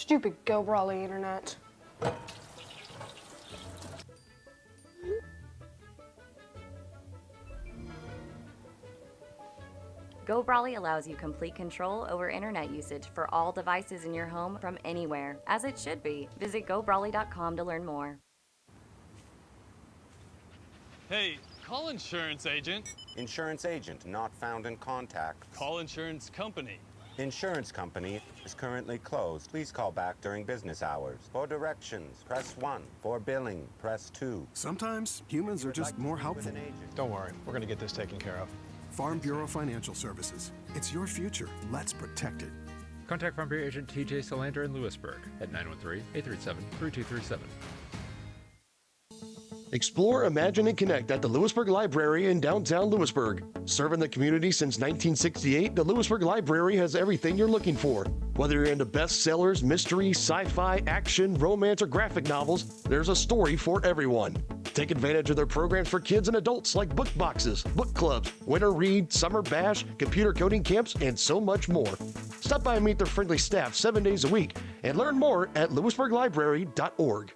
Stupid Go Brawley internet. Go Brawley allows you complete control over internet usage for all devices in your home from anywhere, as it should be. Visit GoBrawley.com to learn more. Hey, call insurance agent. Insurance agent not found in contact. Call insurance company. Insurance company is currently closed. Please call back during business hours. For directions, press 1. For billing, press 2. Sometimes humans are just more helpful. Don't worry, we're going to get this taken care of. Farm Bureau Financial Services. It's your future. Let's protect it. Contact Farm Bureau agent TJ Solander in Louisburg at 913-837-3237. Explore, imagine, and connect at the Louisburg Library in downtown Louisburg. Serving the community since 1968, the Louisburg Library has everything you're looking for. Whether you're into bestsellers, mystery, sci-fi, action, romance, or graphic novels, there's a story for everyone. Take advantage of their programs for kids and adults like book boxes, book clubs, winter read, summer bash, computer coding camps, and so much more. Stop by and meet their friendly staff 7 days a week and learn more at louisburglibrary.org.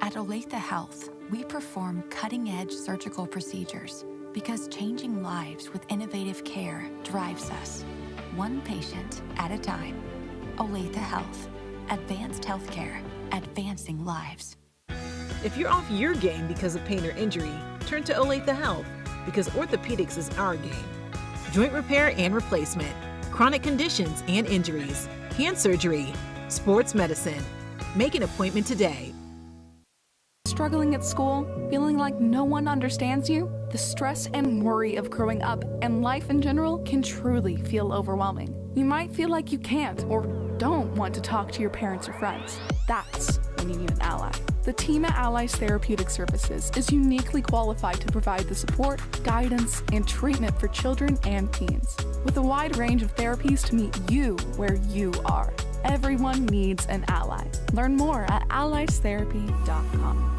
At Olathe Health, we perform cutting-edge surgical procedures because changing lives with innovative care drives us, one patient at a time. Olathe Health. Advanced healthcare. Advancing lives. If you're off your game because of pain or injury, turn to Olathe Health because orthopedics is our game. Joint repair and replacement, chronic conditions and injuries, hand surgery, sports medicine. Make an appointment today. Struggling at school, feeling like no one understands you? The stress and worry of growing up and life in general can truly feel overwhelming. You might feel like you can't or don't want to talk to your parents or friends. That's when you need an ally. The team at Allies Therapeutic Services is uniquely qualified to provide the support, guidance, and treatment for children and teens. With a wide range of therapies to meet you where you are. Everyone needs an ally. Learn more at alliestherapy.com.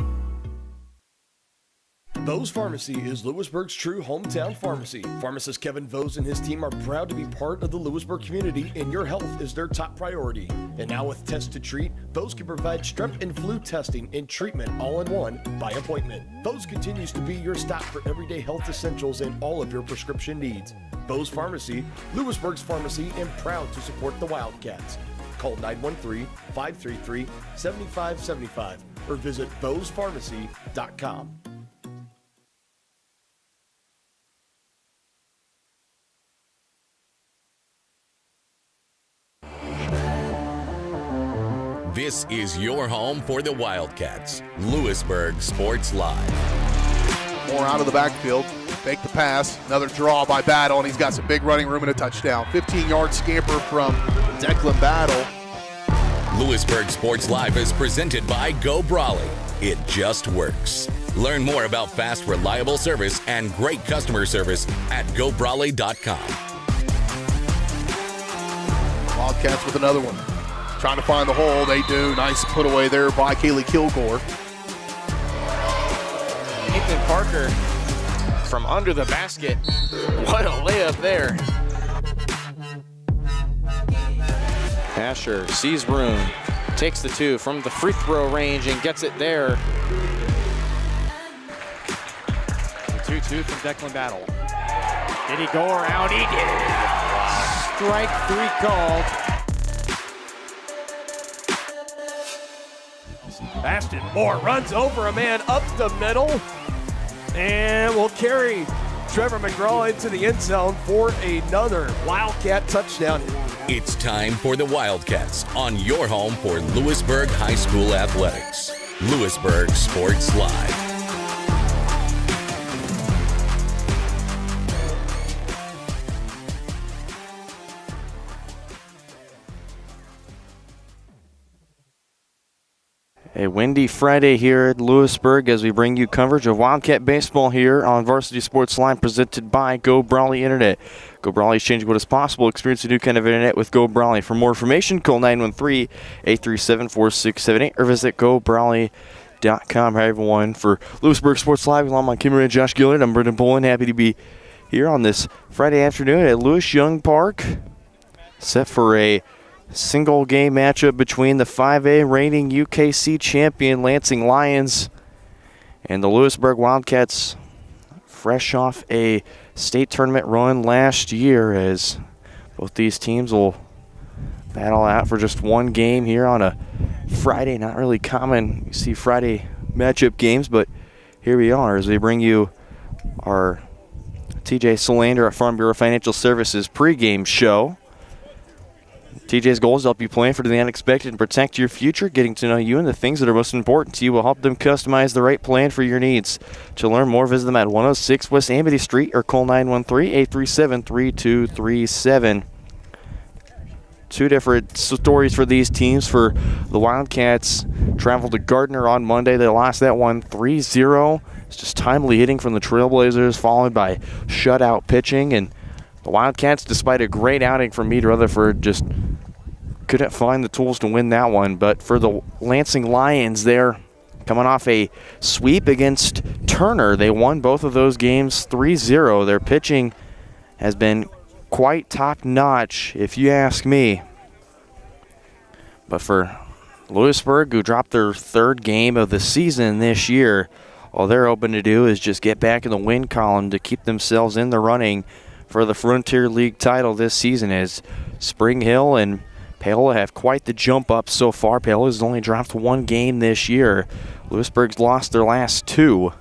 Vose Pharmacy is Louisburg's true hometown pharmacy. Pharmacist Kevin Vose and his team are proud to be part of the Louisburg community, and your health is their top priority. And now with Test to Treat, Vose can provide strep and flu testing and treatment all in one by appointment. Vose continues to be your stop for everyday health essentials and all of your prescription needs. Vose Pharmacy, Louisburg's pharmacy, and proud to support the Wildcats. Call 913-533-7575 or visit vosepharmacy.com. This is your home for the Wildcats. Louisburg Sports Live. More out of the backfield. Fake the pass. Another draw by Battle, and he's got some big running room and a touchdown. 15-yard scamper from Declan Battle. Louisburg Sports Live is presented by Go Brawley. It just works. Learn more about fast, reliable service and great customer service at GoBrawley.com. Wildcats with another one. Trying to find the hole. They do. Nice put away there by Kaylee Kilgore. Ethan Parker from under the basket. What a layup there. Asher sees room, takes the two from the free throw range and gets it there. The 2-2 from Declan Battle. Did he go around? He did. Strike three called. Ashton Moore runs over a man up the middle and will carry Trevor McGraw into the end zone for another Wildcat touchdown. It's time for the Wildcats on your home for Louisburg High School Athletics. Louisburg Sports Live. A windy Friday here at Louisburg as we bring you coverage of Wildcat baseball here on Varsity Sports Line presented by Go Brawley Internet. Go Brawley is changing what is possible. Experience a new kind of internet with Go Brawley. For more information, call 913-837-4678 or visit GoBrawley.com. Hi, everyone. For Louisburg Sports Live, along with Kim and Josh Gillard, I'm Brendan Bolin. Happy to be here on this Friday afternoon at Lewis Young Park. Set for a single game matchup between the 5A reigning UKC champion Lansing Lions and the Louisburg Wildcats, fresh off a state tournament run last year, as both these teams will battle out for just one game here on a Friday. Not really common you see Friday matchup games, but here we are as we bring you our TJ Solander at Farm Bureau Financial Services pregame show. TJ's goal is to help you plan for the unexpected and protect your future. Getting to know you and the things that are most important to you will help them customize the right plan for your needs. To learn more, visit them at 106 West Amity Street or call 913-837-3237. Two different stories for these teams. For the Wildcats, traveled to Gardner on Monday. They lost that one 3-0. It's just timely hitting from the Trailblazers, followed by shutout pitching. And the Wildcats, despite a great outing from Meade Rutherford, just couldn't find the tools to win that one. But for the Lansing Lions, they're coming off a sweep against Turner. They won both of those games 3-0. Their pitching has been quite top-notch, if you ask me. But for Louisburg, who dropped their third game of the season this year, all they're hoping to do is just get back in the win column to keep themselves in the running for the Frontier League title this season, as Spring Hill and Paola have quite the jump up so far. Paola's only dropped one game this year. Louisburg's lost their last two.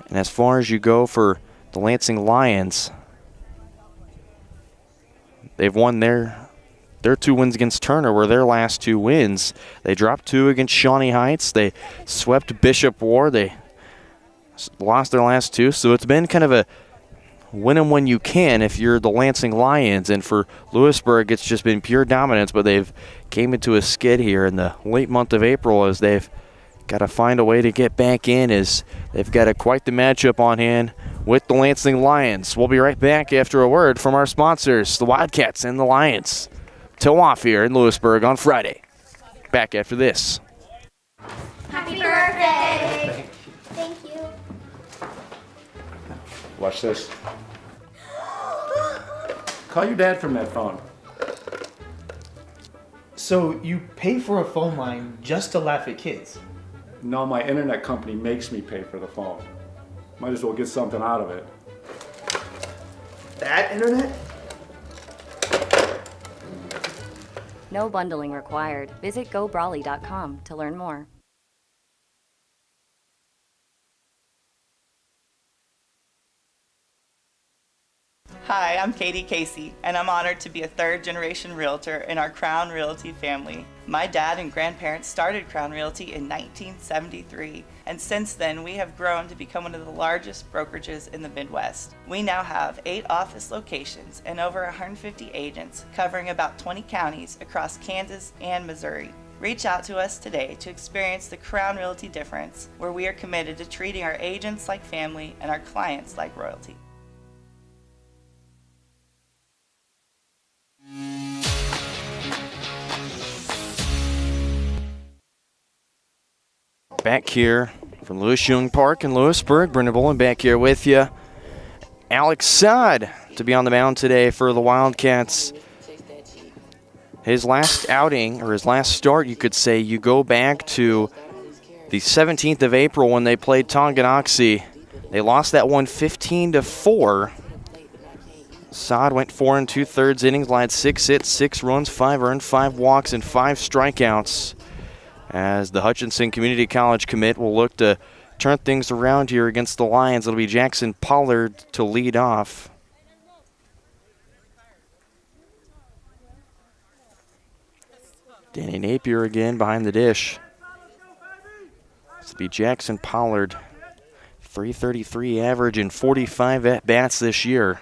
And as far as you go for the Lansing Lions, they've won their two wins against Turner were their last two wins. They dropped two against Shawnee Heights. They swept Bishop War. They lost their last two. So it's been kind of a win them when you can if you're the Lansing Lions. And for Louisburg, it's just been pure dominance, but they've came into a skid here in the late month of April as they've got to find a way to get back in, as they've got quite the matchup on hand with the Lansing Lions. We'll be right back after a word from our sponsors, the Wildcats and the Lions. Toe off here in Louisburg on Friday. Back after this. Happy birthday! Thank you. Watch this. Call your dad from that phone. So you pay for a phone line just to laugh at kids? No, my internet company makes me pay for the phone. Might as well get something out of it. That internet? No bundling required. Visit gobrawley.com to learn more. Hi, I'm Katie Casey, and I'm honored to be a third-generation realtor in our Crown Realty family. My dad and grandparents started Crown Realty in 1973, and since then we have grown to become one of the largest brokerages in the Midwest. We now have 8 office locations and over 150 agents covering about 20 counties across Kansas and Missouri. Reach out to us today to experience the Crown Realty difference, where we are committed to treating our agents like family and our clients like royalty. Back here from Lewis Young Park in Lewisburg, Brendan Bolin back here with you. Alex Saad to be on the mound today for the Wildcats. His last outing, or his last start, you could say, you go back to the 17th of April when they played Tonganoxie. They lost that one 15-4. Saad went 4 2/3 innings, allowed 6 hits, 6 runs, 5 earned, 5 walks, and 5 strikeouts, as the Hutchinson Community College commit will look to turn things around here against the Lions. It'll be Jackson Pollard to lead off. Danny Napier again behind the dish. It'll be Jackson Pollard, .333 average and 45 at-bats this year.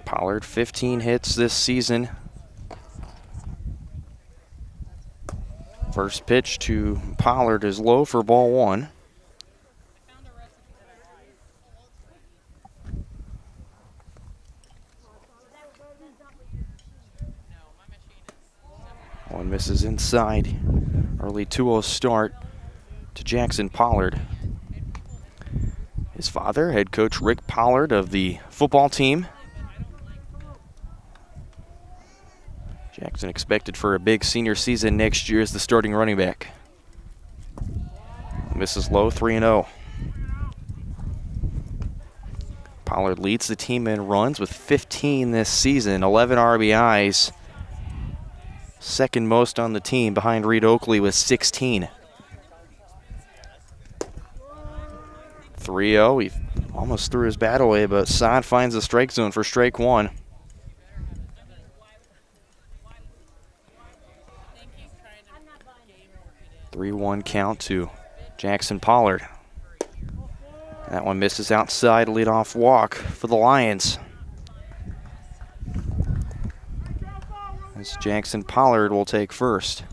Pollard, 15 hits this season. First pitch to Pollard is low for ball 1. Misses inside. Early 2-0 start to Jackson Pollard. His father, head coach Rick Pollard of the football team. Jackson expected for a big senior season next year as the starting running back. Misses low, 3-0. Pollard leads the team in runs with 15 this season, 11 RBIs. Second most on the team behind Reed Oakley with 16. 3-0, he almost threw his bat away, but Saad finds the strike zone for strike one. Three-one count to Jackson Pollard. That one misses outside, leadoff walk for the Lions. As Jackson Pollard will take first.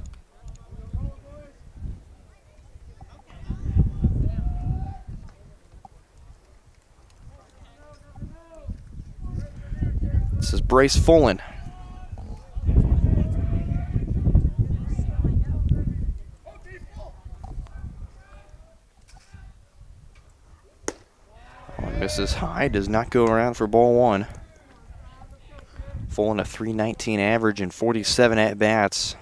This is Bryce Fullen. Misses high, does not go around for ball one. Fullen a .319 average and 47 at-bats.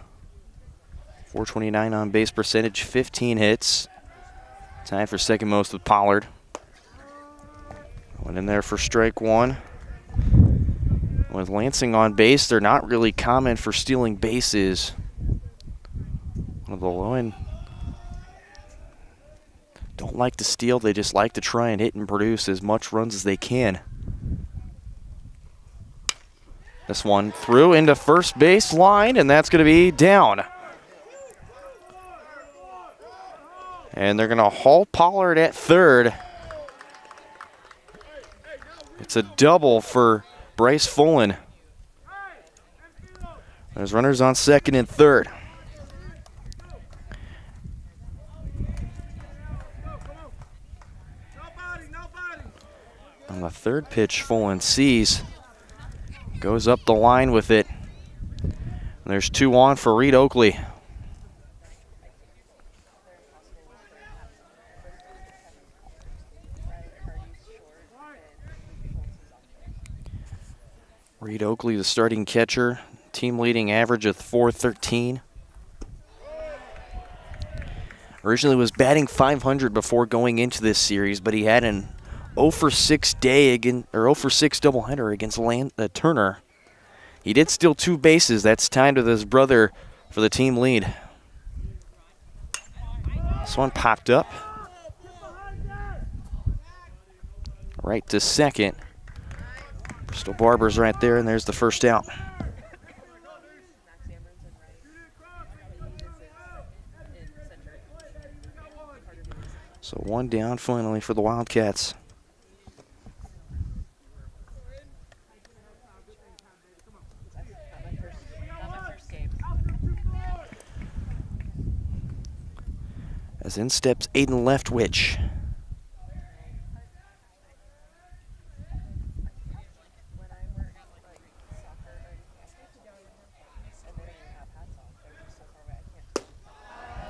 .429 on base percentage, 15 hits. Tied for second most with Pollard. Went in there for strike one. With Lansing on base, they're not really common for stealing bases. One of the low end don't like to steal, they just like to try and hit and produce as much runs as they can. This one through into first base line, and that's going to be down. And they're going to haul Pollard at third. It's a double for Bryce Fullen. There's runners on second and third. On the third pitch, Fullen sees. Goes up the line with it. And there's 2 on for Reed Oakley. Reed Oakley, the starting catcher. Team leading average of .413. Originally was batting .500 before going into this series, but he had an 0 for 6 day again, or 0 for 6 doubleheader against Turner. He did steal 2 bases. That's tied with his brother for the team lead. This one popped up. Right to second. Bristol Barber's right there, and there's the first out. So 1 down finally for the Wildcats. As in steps Aiden Leftwich.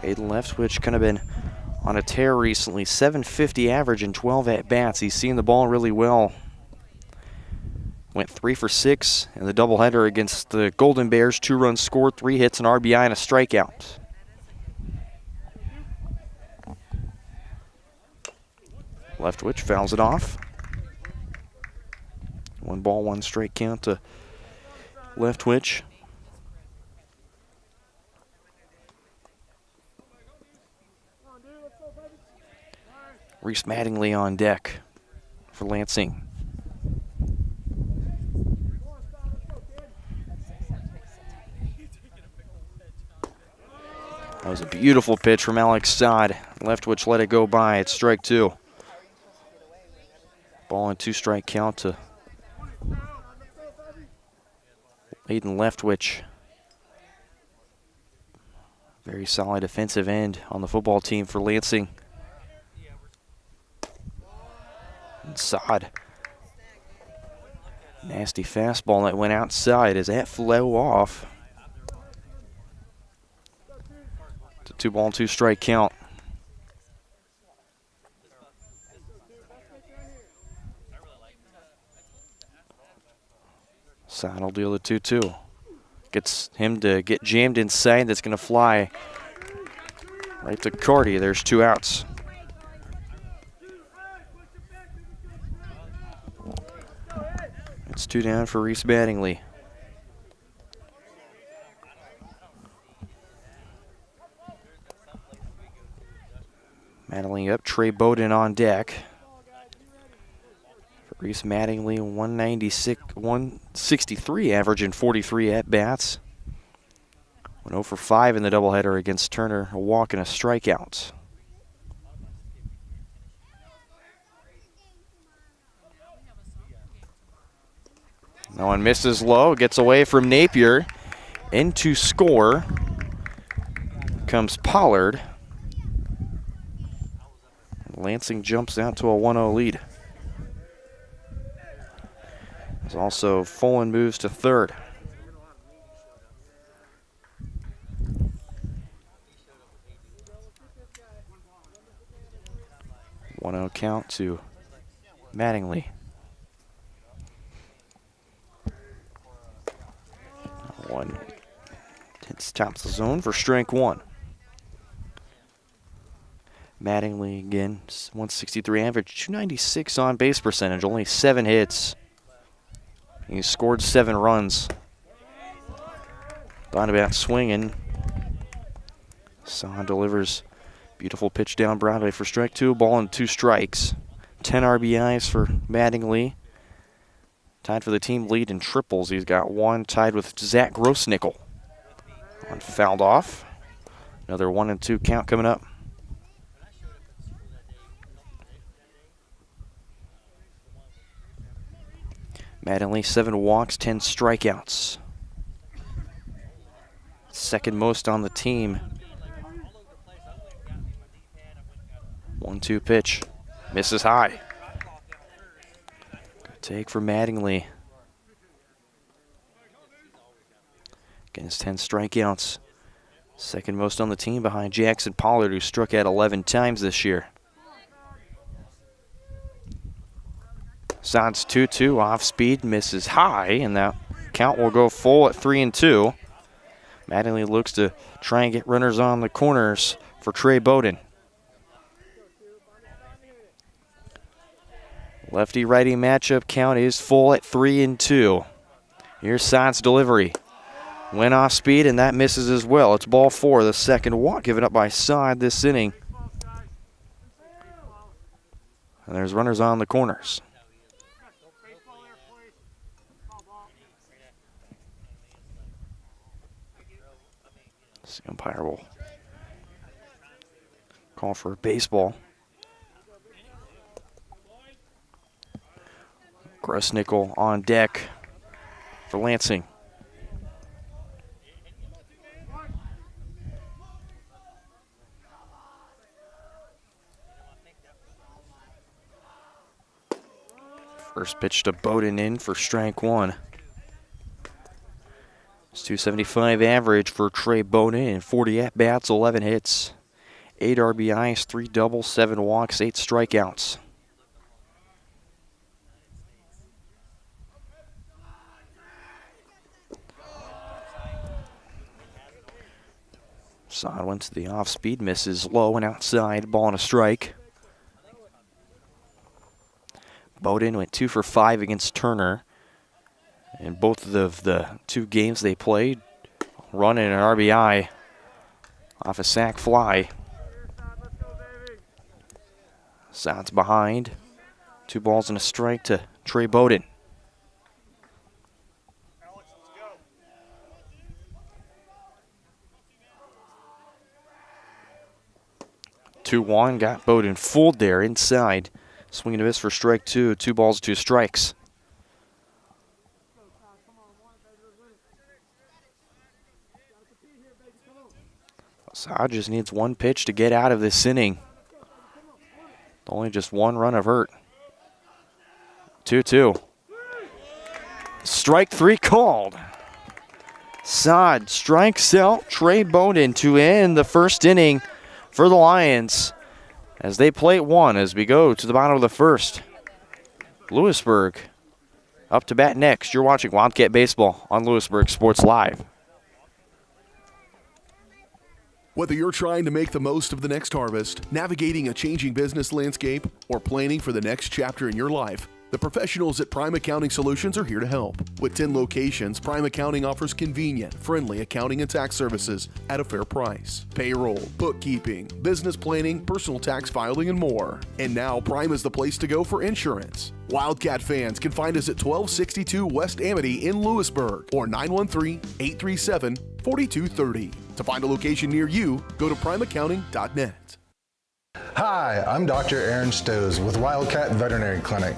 Aiden Leftwich kind of been on a tear recently. .750 average and 12 at-bats. He's seen the ball really well. Went 3 for 6 in the doubleheader against the Golden Bears. 2 runs scored, 3 hits, an RBI, and a strikeout. Leftwich fouls it off. 1 ball, 1 strike count to Leftwich. Reese Mattingly on deck for Lansing. That was a beautiful pitch from Alex Saad. Leftwich let it go by. It's strike 2. Ball and 2 strike count to Aiden Leftwich. Very solid defensive end on the football team for Lansing. And Saad. Nasty fastball that went outside as that flew off. 2-ball, 2-strike count. Side will deal the 2-2. Gets him to get jammed inside. That's going to fly right to Carty. There's 2 outs. It's 2 down for Reese Mattingly. Mattingly up, Trey Bowden on deck. For Reese Mattingly, 163 average and 43 at-bats. 1-0 for 5 in the doubleheader against Turner, a walk and a strikeout. That one misses low, gets away from Napier. In to score comes Pollard. Lansing jumps out to a 1-0 lead. There's also Folan moves to third. One-0 count to Mattingly. One hits tops the zone for strike 1. Mattingly again, 163 average, 296 on base percentage, only 7 hits. He scored 7 runs. Donovan swinging. Son delivers beautiful pitch down Broadway for strike 2, ball and 2 strikes. 10 RBIs for Mattingly. Tied for the team lead in triples. He's got 1, tied with Zach Grossnickel. One fouled off. Another 1-2 count coming up. Mattingly, 7 walks, 10 strikeouts. Second most on the team. 1-2 pitch. Misses high. Good take for Mattingly. Against 10 strikeouts. Second most on the team behind Jackson Pollard, who struck out 11 times this year. Sounds 2-2 off speed, misses high, and that count will go full at 3-2. Mattingly looks to try and get runners on the corners for Trey Bowden. Lefty-righty matchup count is full at 3-2. Here's Sod's delivery. Went off speed, and that misses as well. It's ball 4, the second walk given up by Sod this inning. And there's runners on the corners. The umpire will call for baseball. Grossnickel on deck for Lansing. First pitch to Bowden in for strike 1. It's 275 average for Trey Bowden and 40 at-bats, 11 hits, 8 RBIs, 3 doubles, 7 walks, 8 strikeouts. Sod went to the off-speed, misses low and outside, ball and a strike. Bowden went 2 for 5 against Turner. In both of the 2 games they played, run and an RBI off a sac fly. Sod's behind. 2 balls and a strike to Trey Bowden. Two-one, got Bowden fooled there inside. Swing and a miss for strike 2. 2 balls, 2 strikes. Sod just needs 1 pitch to get out of this inning. Only just 1 run of hurt. 2-2. Strike 3 called. Sod strikes out Trey Bowden to end the first inning for the Lions as they play 1 as we go to the bottom of the first. Louisburg up to bat next. You're watching Wildcat Baseball on Louisburg Sports Live. Whether you're trying to make the most of the next harvest, navigating a changing business landscape, or planning for the next chapter in your life, the professionals at Prime Accounting Solutions are here to help. With 10 locations, Prime Accounting offers convenient, friendly accounting and tax services at a fair price. Payroll, bookkeeping, business planning, personal tax filing, and more. And now Prime is the place to go for insurance. Wildcat fans can find us at 1262 West Amity in Louisburg or 913-837-4230. To find a location near you, go to primeaccounting.net. Hi, I'm Dr. Aaron Stows with Wildcat Veterinary Clinic.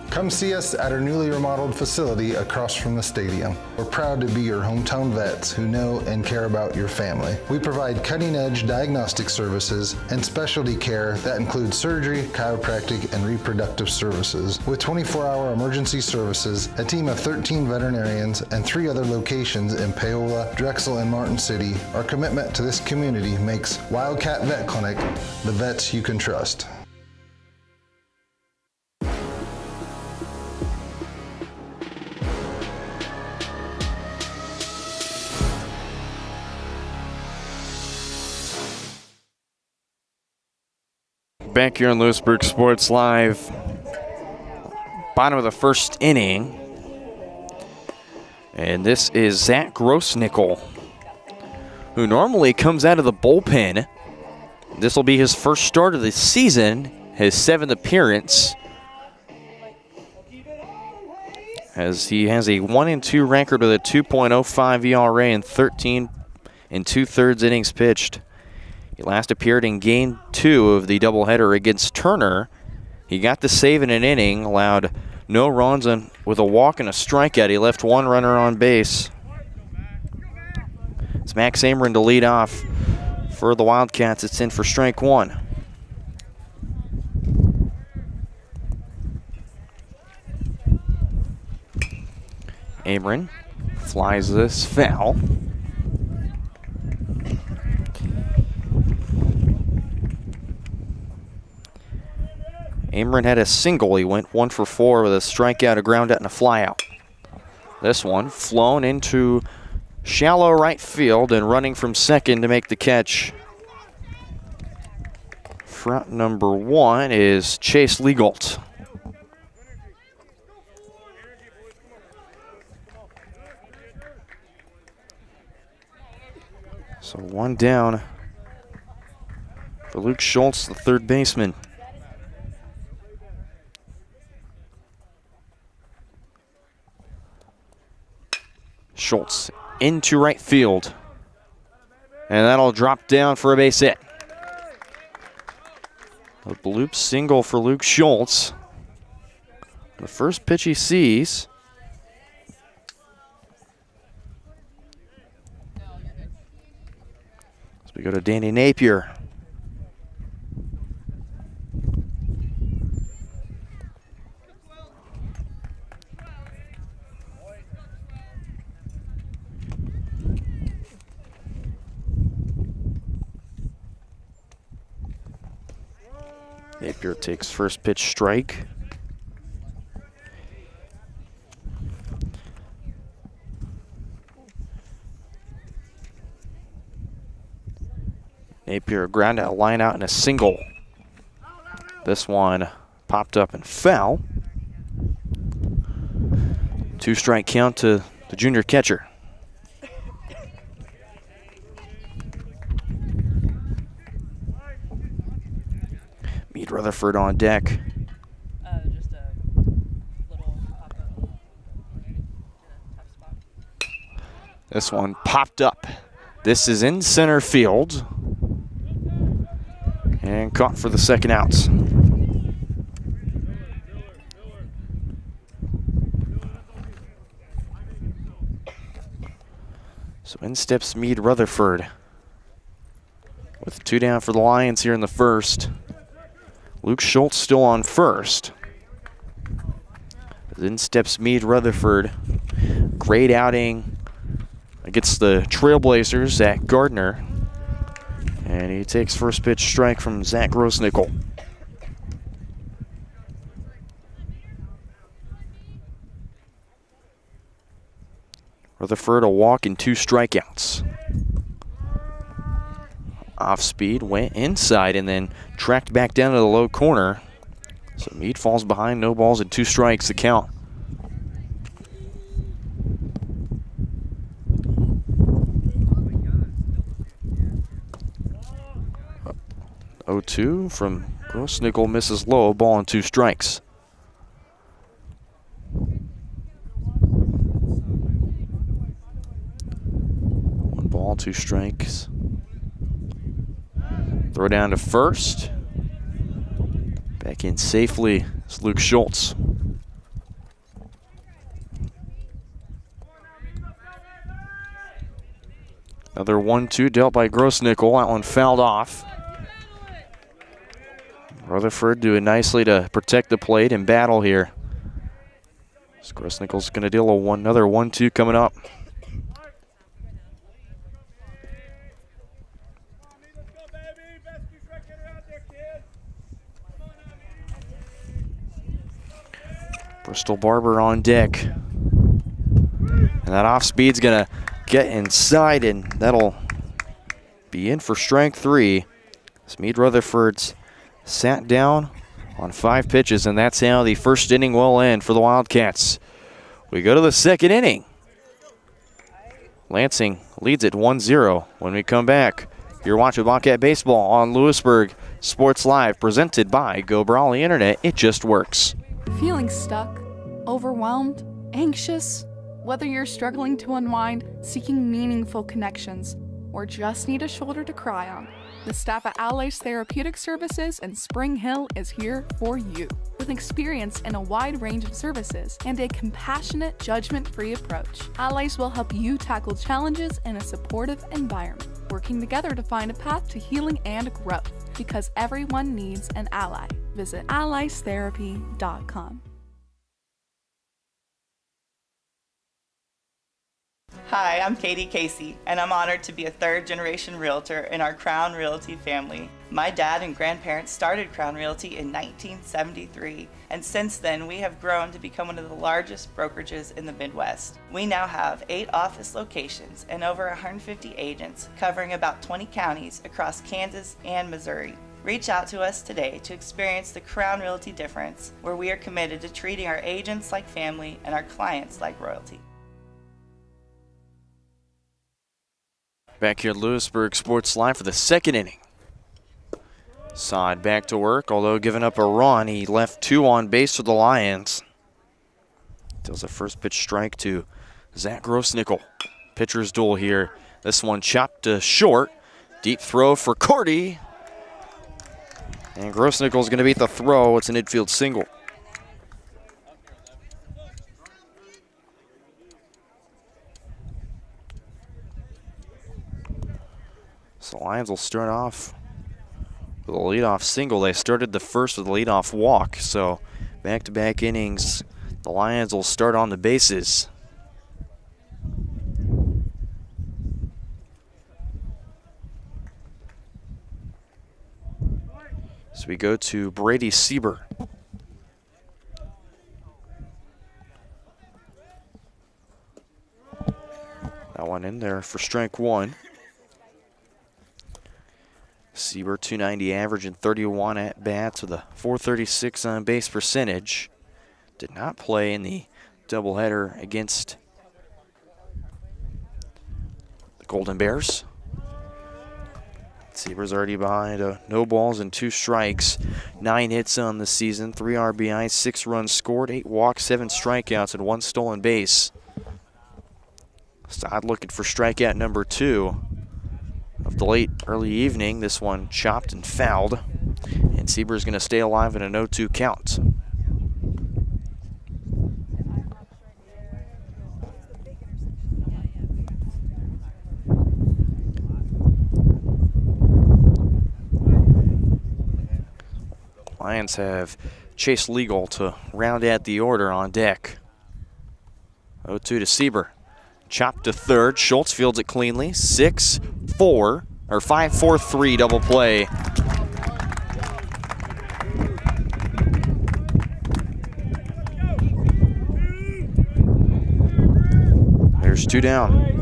Come see us at our newly remodeled facility across from the stadium. We're proud to be your hometown vets who know and care about your family. We provide cutting-edge diagnostic services and specialty care that includes surgery, chiropractic, and reproductive services. With 24-hour emergency services, a team of 13 veterinarians, and 3 other locations in Paola, Drexel, and Martin City, our commitment to this community makes Wildcat Vet Clinic the vets you can trust. Back here on Louisburg Sports Live, bottom of the first inning. And this is Zach Grossnickel, who normally comes out of the bullpen. This will be his first start of the season, his 7th appearance, as he has a 1-2 record with a 2.05 ERA and 13 2/3 innings pitched. He last appeared in Game 2 of the doubleheader against Turner. He got the save in an inning, allowed no runs, and with a walk and a strikeout, he left 1 runner on base. It's Max Amron to lead off for the Wildcats. It's in for strike 1. Amron flies this foul. Amron had a single. He went 1 for 4 with a strikeout, a ground out, and a flyout. This one flown into shallow right field and running from second to make the catch. Front number 1 is Chase Legault. So 1 down for Luke Schultz, the third baseman. Schultz into right field. And that'll drop down for a base hit. A bloop single for Luke Schultz. The first pitch he sees. As we go to Danny Napier. Napier takes first pitch strike. Napier ground out, line out, and a single. This one popped up and foul. 2-strike count to the junior catcher. Meade Rutherford on deck. Just a little tough spot. This one popped up. This is in center field. And caught for the second out. So in steps Meade Rutherford. With 2 down for the Lions here in the first. Luke Schultz still on first. In steps Meade Rutherford. Great outing against the Trailblazers, Zach Gardner. And he takes first pitch strike from Zach Grossnickel. Rutherford a walk and 2 strikeouts. Off speed, went inside and then tracked back down to the low corner. So Meade falls behind, no balls and 2 strikes, the count. 0-2 from Grossnickel, misses low, ball and 2 strikes. One ball, 2 strikes. Throw down to first. Back in safely is Luke Schultz. Another 1-2 dealt by Grossnickel. That one fouled off. Rutherford doing nicely to protect the plate and battle here. So Grossnickel's going to deal another 1-2 coming up. Bristol Barber on deck. And that off speed's going to get inside, and that'll be in for strike 3. Meade Rutherford's sat down on 5 pitches, and that's how the first inning will end for the Wildcats. We go to the second inning. Lansing leads at 1-0. When we come back, you're watching Wildcat Baseball on Louisburg Sports Live, presented by Go Brawley Internet. It just works. Feeling stuck, overwhelmed, anxious? Whether you're struggling to unwind, seeking meaningful connections, or just need a shoulder to cry on, the staff at Allies Therapeutic Services in Spring Hill is here for you. With experience in a wide range of services and a compassionate, judgment-free approach, Allies will help you tackle challenges in a supportive environment, working together to find a path to healing and growth, because everyone needs an ally. Visit alliestherapy.com. Hi, I'm Katie Casey, and I'm honored to be a third-generation realtor in our Crown Realty family. My dad and grandparents started Crown Realty in 1973, and since then we have grown to become one of the largest brokerages in the Midwest. We now have 8 office locations and over 150 agents covering about 20 counties across Kansas and Missouri. Reach out to us today to experience the Crown Realty difference, where we are committed to treating our agents like family and our clients like royalty. Back here at Louisburg Sports Live for the second inning. Saad back to work, although giving up a run. He left 2 on base for the Lions. Deals a first pitch strike to Zach Grossnickel. Pitcher's duel here. This one chopped to short. Deep throw for Cordy. And Grossnickel's going to beat the throw. It's an infield single. So the Lions will start off with a leadoff single. They started the first with a leadoff walk. So back-to-back innings, the Lions will start on the bases. So we go to Brady Sieber. That one in there for strike 1. Sieber 290 average and 31 at bats with a 436 on base percentage. Did not play in the doubleheader against the Golden Bears. Sieber's already behind no balls and 2 strikes. 9 hits on the season, 3 RBIs, 6 runs scored, 8 walks, 7 strikeouts, and 1 stolen base. Saad looking for strikeout number 2 of the late early evening. This one chopped and fouled, and Sieber's going to stay alive in a 0-2 count. Lions have Chase Legal to round out the order on deck. 0-2 to Sieber. Chopped to third. Schultz fields it cleanly. 6-4 or 5-4-3 double play. There's 2 down.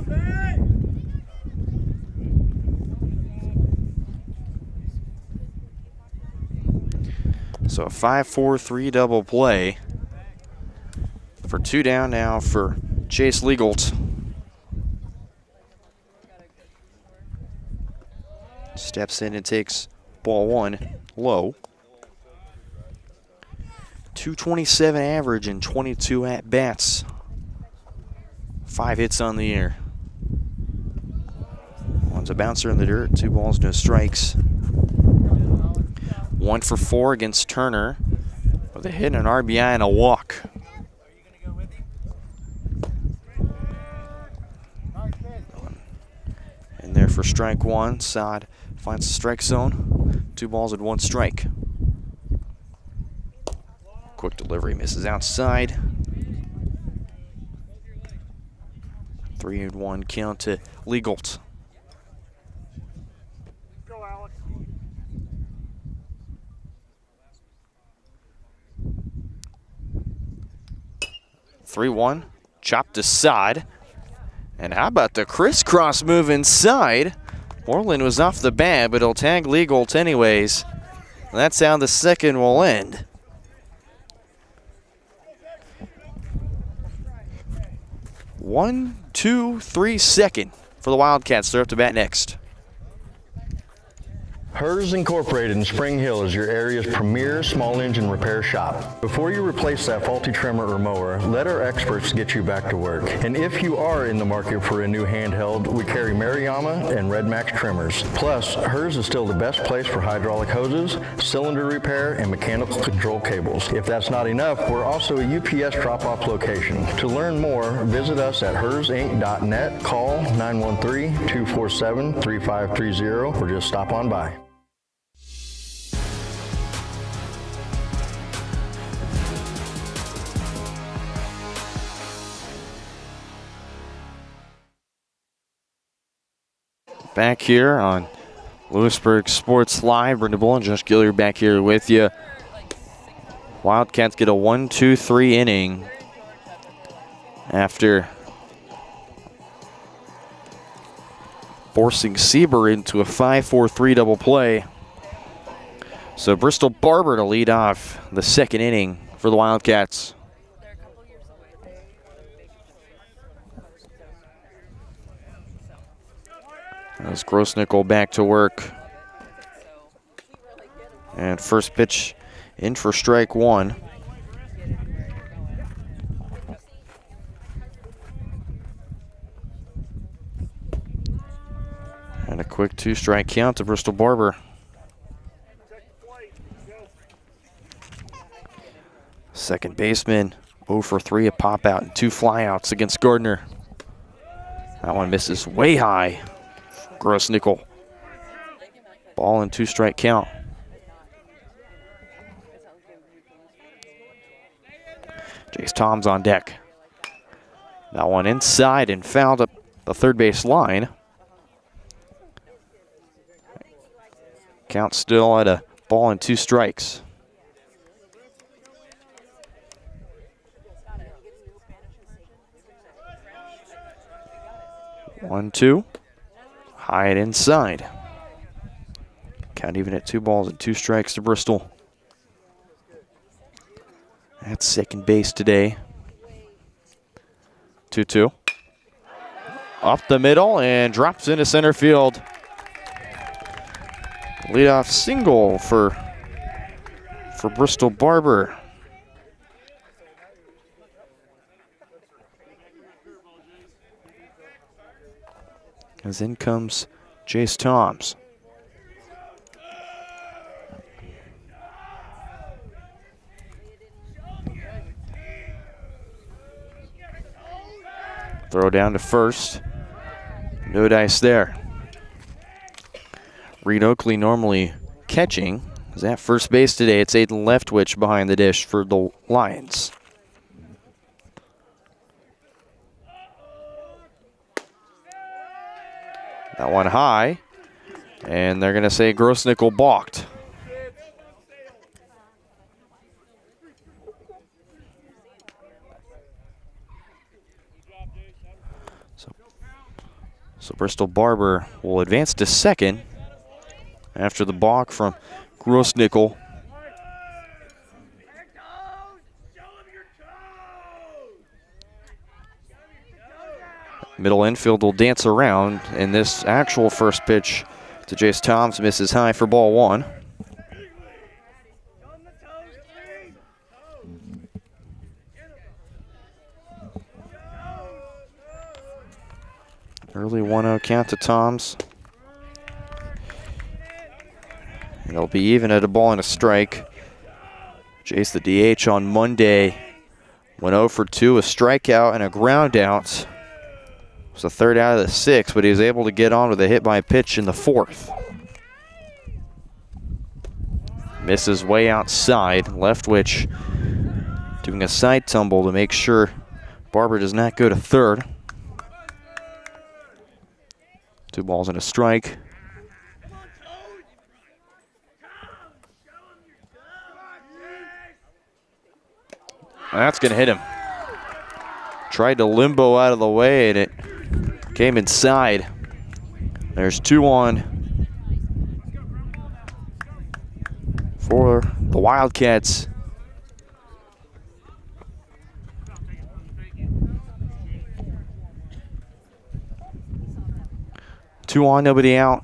So a 5-4-3 double play for 2 down now for Chase Legault. Steps in and takes ball 1 low. 227 average and 22 at-bats. 5 hits on the year. One's a bouncer in the dirt, 2 balls, no strikes. 1 for 4 against Turner with a hit, an RBI, and a walk. In there for strike 1. Saad finds the strike zone. 2 balls and 1 strike. Quick delivery misses outside. 3-1 count to Legault. Go, Alex. 3-1, chopped aside. And how about the crisscross move inside? Moreland was off the bat, but he'll tag Legault anyways. And that's how the second will end. One, two, 3 second for the Wildcats. They're up to bat next. Hers Incorporated in Spring Hill is your area's premier small engine repair shop. Before you replace that faulty trimmer or mower, let our experts get you back to work. And if you are in the market for a new handheld, we carry Maruyama and Red Max trimmers. Plus, Hers is still the best place for hydraulic hoses, cylinder repair, and mechanical control cables. If that's not enough, we're also a UPS drop-off location. To learn more, visit us at hersinc.net, call 913-247-3530, or just stop on by. Back here on Louisburg Sports Live. Brenda Bull and Josh Gilliard back here with you. Wildcats get a 1-2-3 inning after forcing Sieber into a 5-4-3 double play. So Bristol Barber to lead off the second inning for the Wildcats. As Grossnickel back to work. And first pitch in for strike 1. And a quick 2-strike count to Bristol Barber. Second baseman 0 for 3, a pop out and 2 flyouts against Gardner. That one misses way high. Grossnickel. Ball and 2-strike count. Jace Toms on deck. That one inside and fouled up the third base line. Count still at a ball and 2 strikes. One, 2. High and inside. Count even at 2 balls and 2 strikes to Bristol. At second base today. 2-2. Up the middle and drops into center field. Leadoff single for Bristol Barber. As in comes Jace Toms. Throw down to first. No dice there. Reed Oakley normally catching. Is at first base today. It's Aiden Leftwich behind the dish for the Lions. That one high. And they're going to say Grossnickel balked. So Bristol Barber will advance to second after the balk from Grossnickel. Middle infield will dance around, and this actual first pitch to Jace Toms misses high for ball one. Early 1-0 count to Toms. It'll be even at a ball and a strike. Jace, the DH on Monday, went 0 for 2, a strikeout and a ground out. It was the third out of the 6, but he was able to get on with a hit by pitch in the 4th. Misses way outside. Leftwich doing a side tumble to make sure Barber does not go to third. 2 balls and a strike. That's going to hit him. Tried to limbo out of the way, and it came inside. There's 2 on for the Wildcats. Two on, nobody out.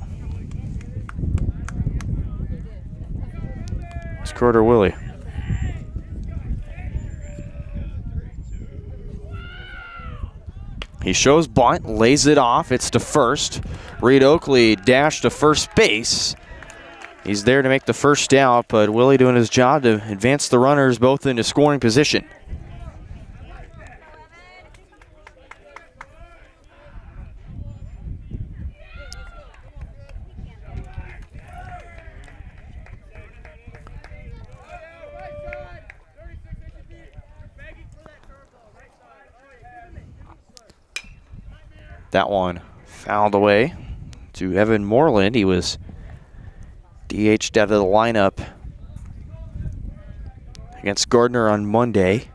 It's Carter Willie. He shows bunt, lays it off. It's to first. Reed Oakley dashed to first base. He's there to make the first out, but Willie doing his job to advance the runners both into scoring position. That one fouled away to Evan Moreland. He was DH'd out of the lineup against Gardner on Monday.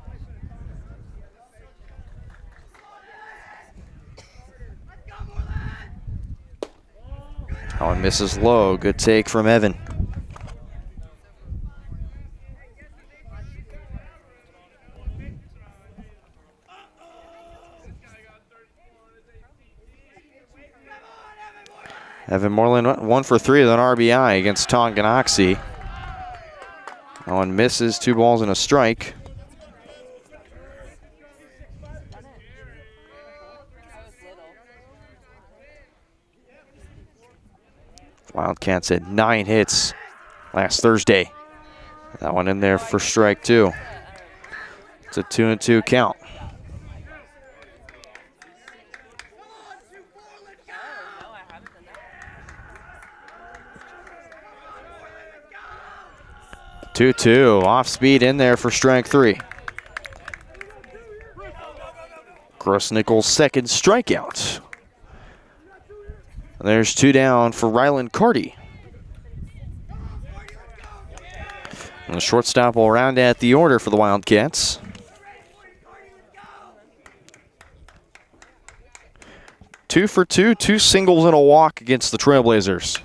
That one misses low. Good take from Evan. Evan Moreland 1 for 3 with an RBI against Tonganoxie. That one misses, 2 balls and a strike. Wildcats had 9 hits last Thursday. That one in there for strike 2. It's a 2-2 count. Two, off speed in there for strike 3. Grossnickel's second strikeout. And there's 2 down for Ryland Carty. And the shortstop will round out the order for the Wildcats. Two for 2, 2 singles and a walk against the Trailblazers.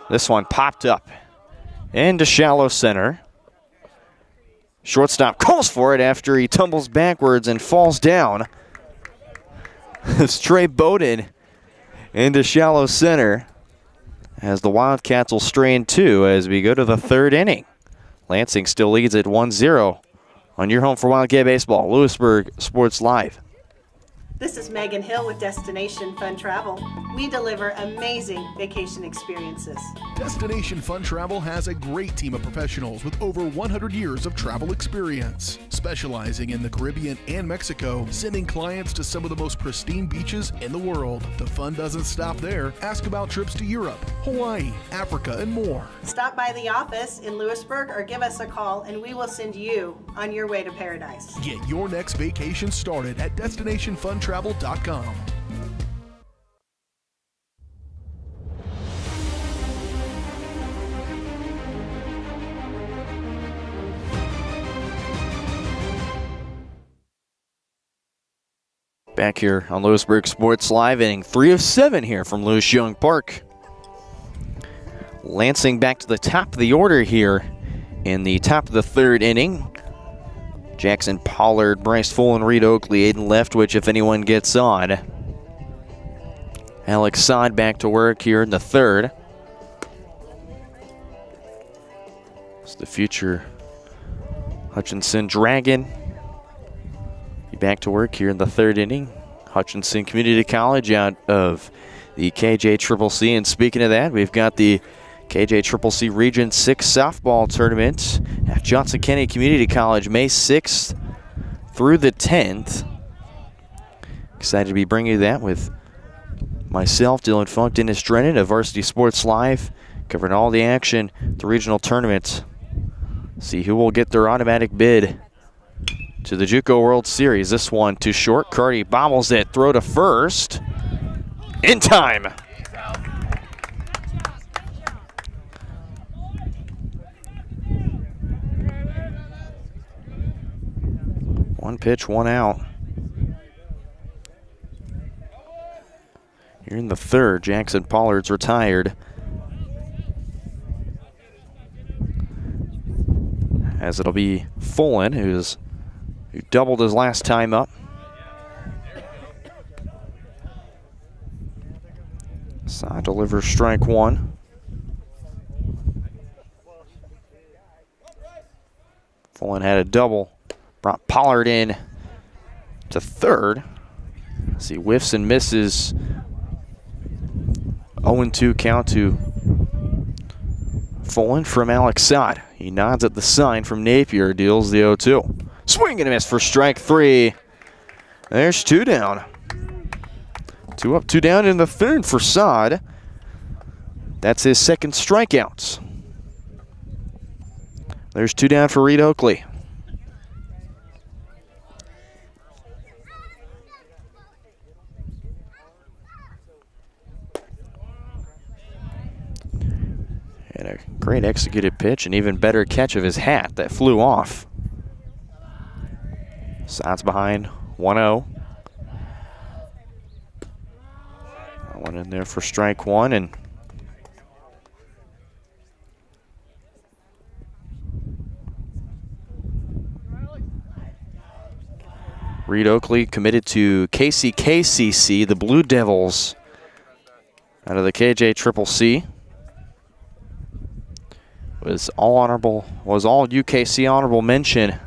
This one popped up into shallow center. Shortstop calls for it after he tumbles backwards and falls down. It's Trey Bowden into shallow center as the Wildcats will strain 2 as we go to the 3rd inning. Lansing still leads at 1-0 on your home for Wildcat Baseball, Louisburg Sports Live. This is Megan Hill with Destination Fun Travel. We deliver amazing vacation experiences. Destination Fun Travel has a great team of professionals with over 100 years of travel experience, specializing in the Caribbean and Mexico, sending clients to some of the most pristine beaches in the world. The fun doesn't stop there. Ask about trips to Europe, Hawaii, Africa, and more. Stop by the office in Louisburg or give us a call and we will send you on your way to paradise. Get your next vacation started at destinationfuntravel.com. Back here on Louisburg Sports Live, inning 3 of 7 here from Louis Young Park. Lansing back to the top of the order here in the top of the third inning. Jackson Pollard, Bryce Fullen, Reed Oakley, Aiden Leftwich if anyone gets on. Alex Sod back to work here in the third. It's the future Hutchinson Dragon. Be back to work here in the third inning. Hutchinson Community College out of the KJCCC. And speaking of that, we've got the KJCCC Region 6 softball tournament at Johnson County Community College May 6th through the 10th. Excited to be bringing you that with myself, Dylan Funk, Dennis Drennan of Varsity Sports Live, covering all the action at the regional tournament. See who will get their automatic bid to the JUCO World Series. This one too short. Cardi bobbles it. Throw to first. In time. One pitch, one out. Here in the third, Jackson Pollard's retired. As it'll be Fullen, who doubled his last time up. Side delivers strike one. Fullen had a double. Brought Pollard in to third. As he whiffs and misses. 0-2 count to Fullen from Alex Sod. He nods at the sign from Napier, deals the 0-2. Swing and a miss for strike three. There's two down. 2 up, 2 down in the third for Sod. That's his second strikeout. There's 2 down for Reed Oakley. And a great executed pitch, an even better catch of his hat that flew off. Sod's behind 1-0. One in there for strike one, and Reed Oakley committed to KCCC, the Blue Devils out of the KJCCC. Was all UKC honorable mention.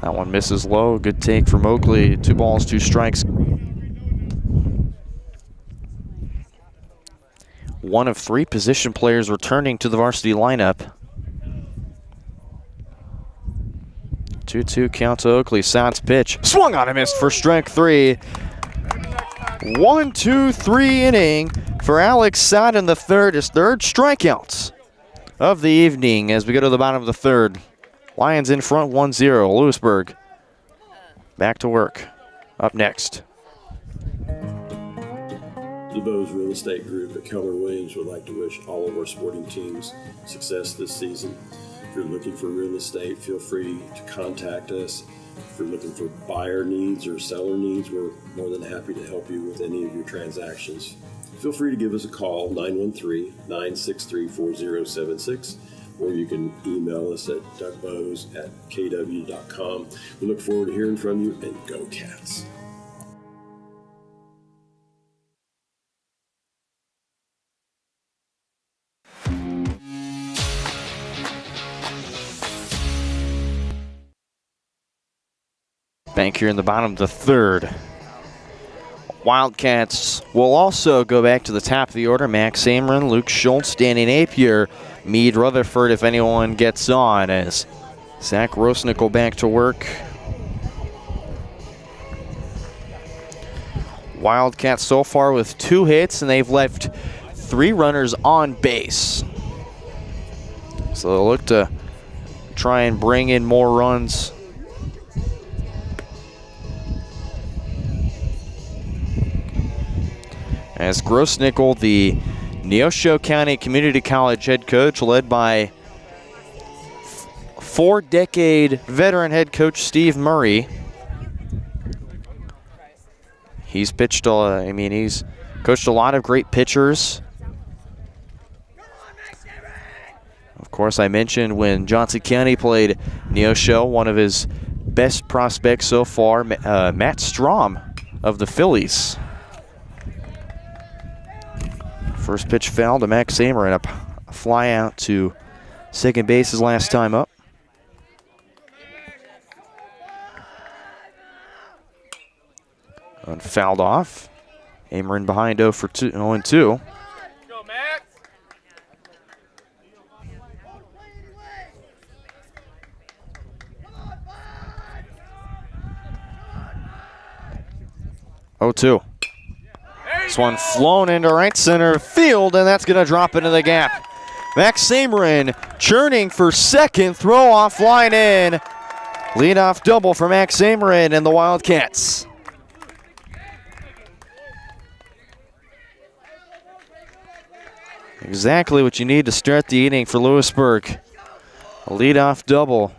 That one misses low. Good take from Oakley. 2 balls, 2 strikes. One of 3 position players returning to the varsity lineup. 2-2 count to Oakley. Sod's pitch. Swung on and missed for strike 3. 1-2-3 inning for Alex Sod in the third. His third strikeouts of the evening as we go to the bottom of the third. Lions in front 1-0. Louisburg back to work. Up next. The Bose Real Estate Group at Keller Williams would like to wish all of our sporting teams success this season. If you're looking for real estate, feel free to contact us. If you're looking for buyer needs or seller needs, we're more than happy to help you with any of your transactions. Feel free to give us a call, 913-963-4076, or you can email us at dougbose@kw.com. We look forward to hearing from you, and go Cats. Back here in the bottom of the third. Wildcats will also go back to the top of the order. Max Amron, Luke Schultz, Danny Napier, Meade Rutherford if anyone gets on, as Zach Rosnickel back to work. Wildcats so far with 2 hits, and they've left 3 runners on base. So they'll look to try and bring in more runs. As Grossnickel, the Neosho County Community College head coach, led by 4-decade veteran head coach Steve Murray. He's pitched, he's coached a lot of great pitchers. Of course, I mentioned when Johnson County played Neosho, one of his best prospects so far, Matt Strom of the Phillies. First pitch foul to Max Samer and a fly out to second base his last time up. Unfouled off. Ameren behind 0-2. Go, Max. 0-2. This one flown into right center field, and that's going to drop into the gap. Max Samerin churning for second, throw off line in. Leadoff double for Max Samerin and the Wildcats. Exactly what you need to start the inning for Louisburg. A leadoff double.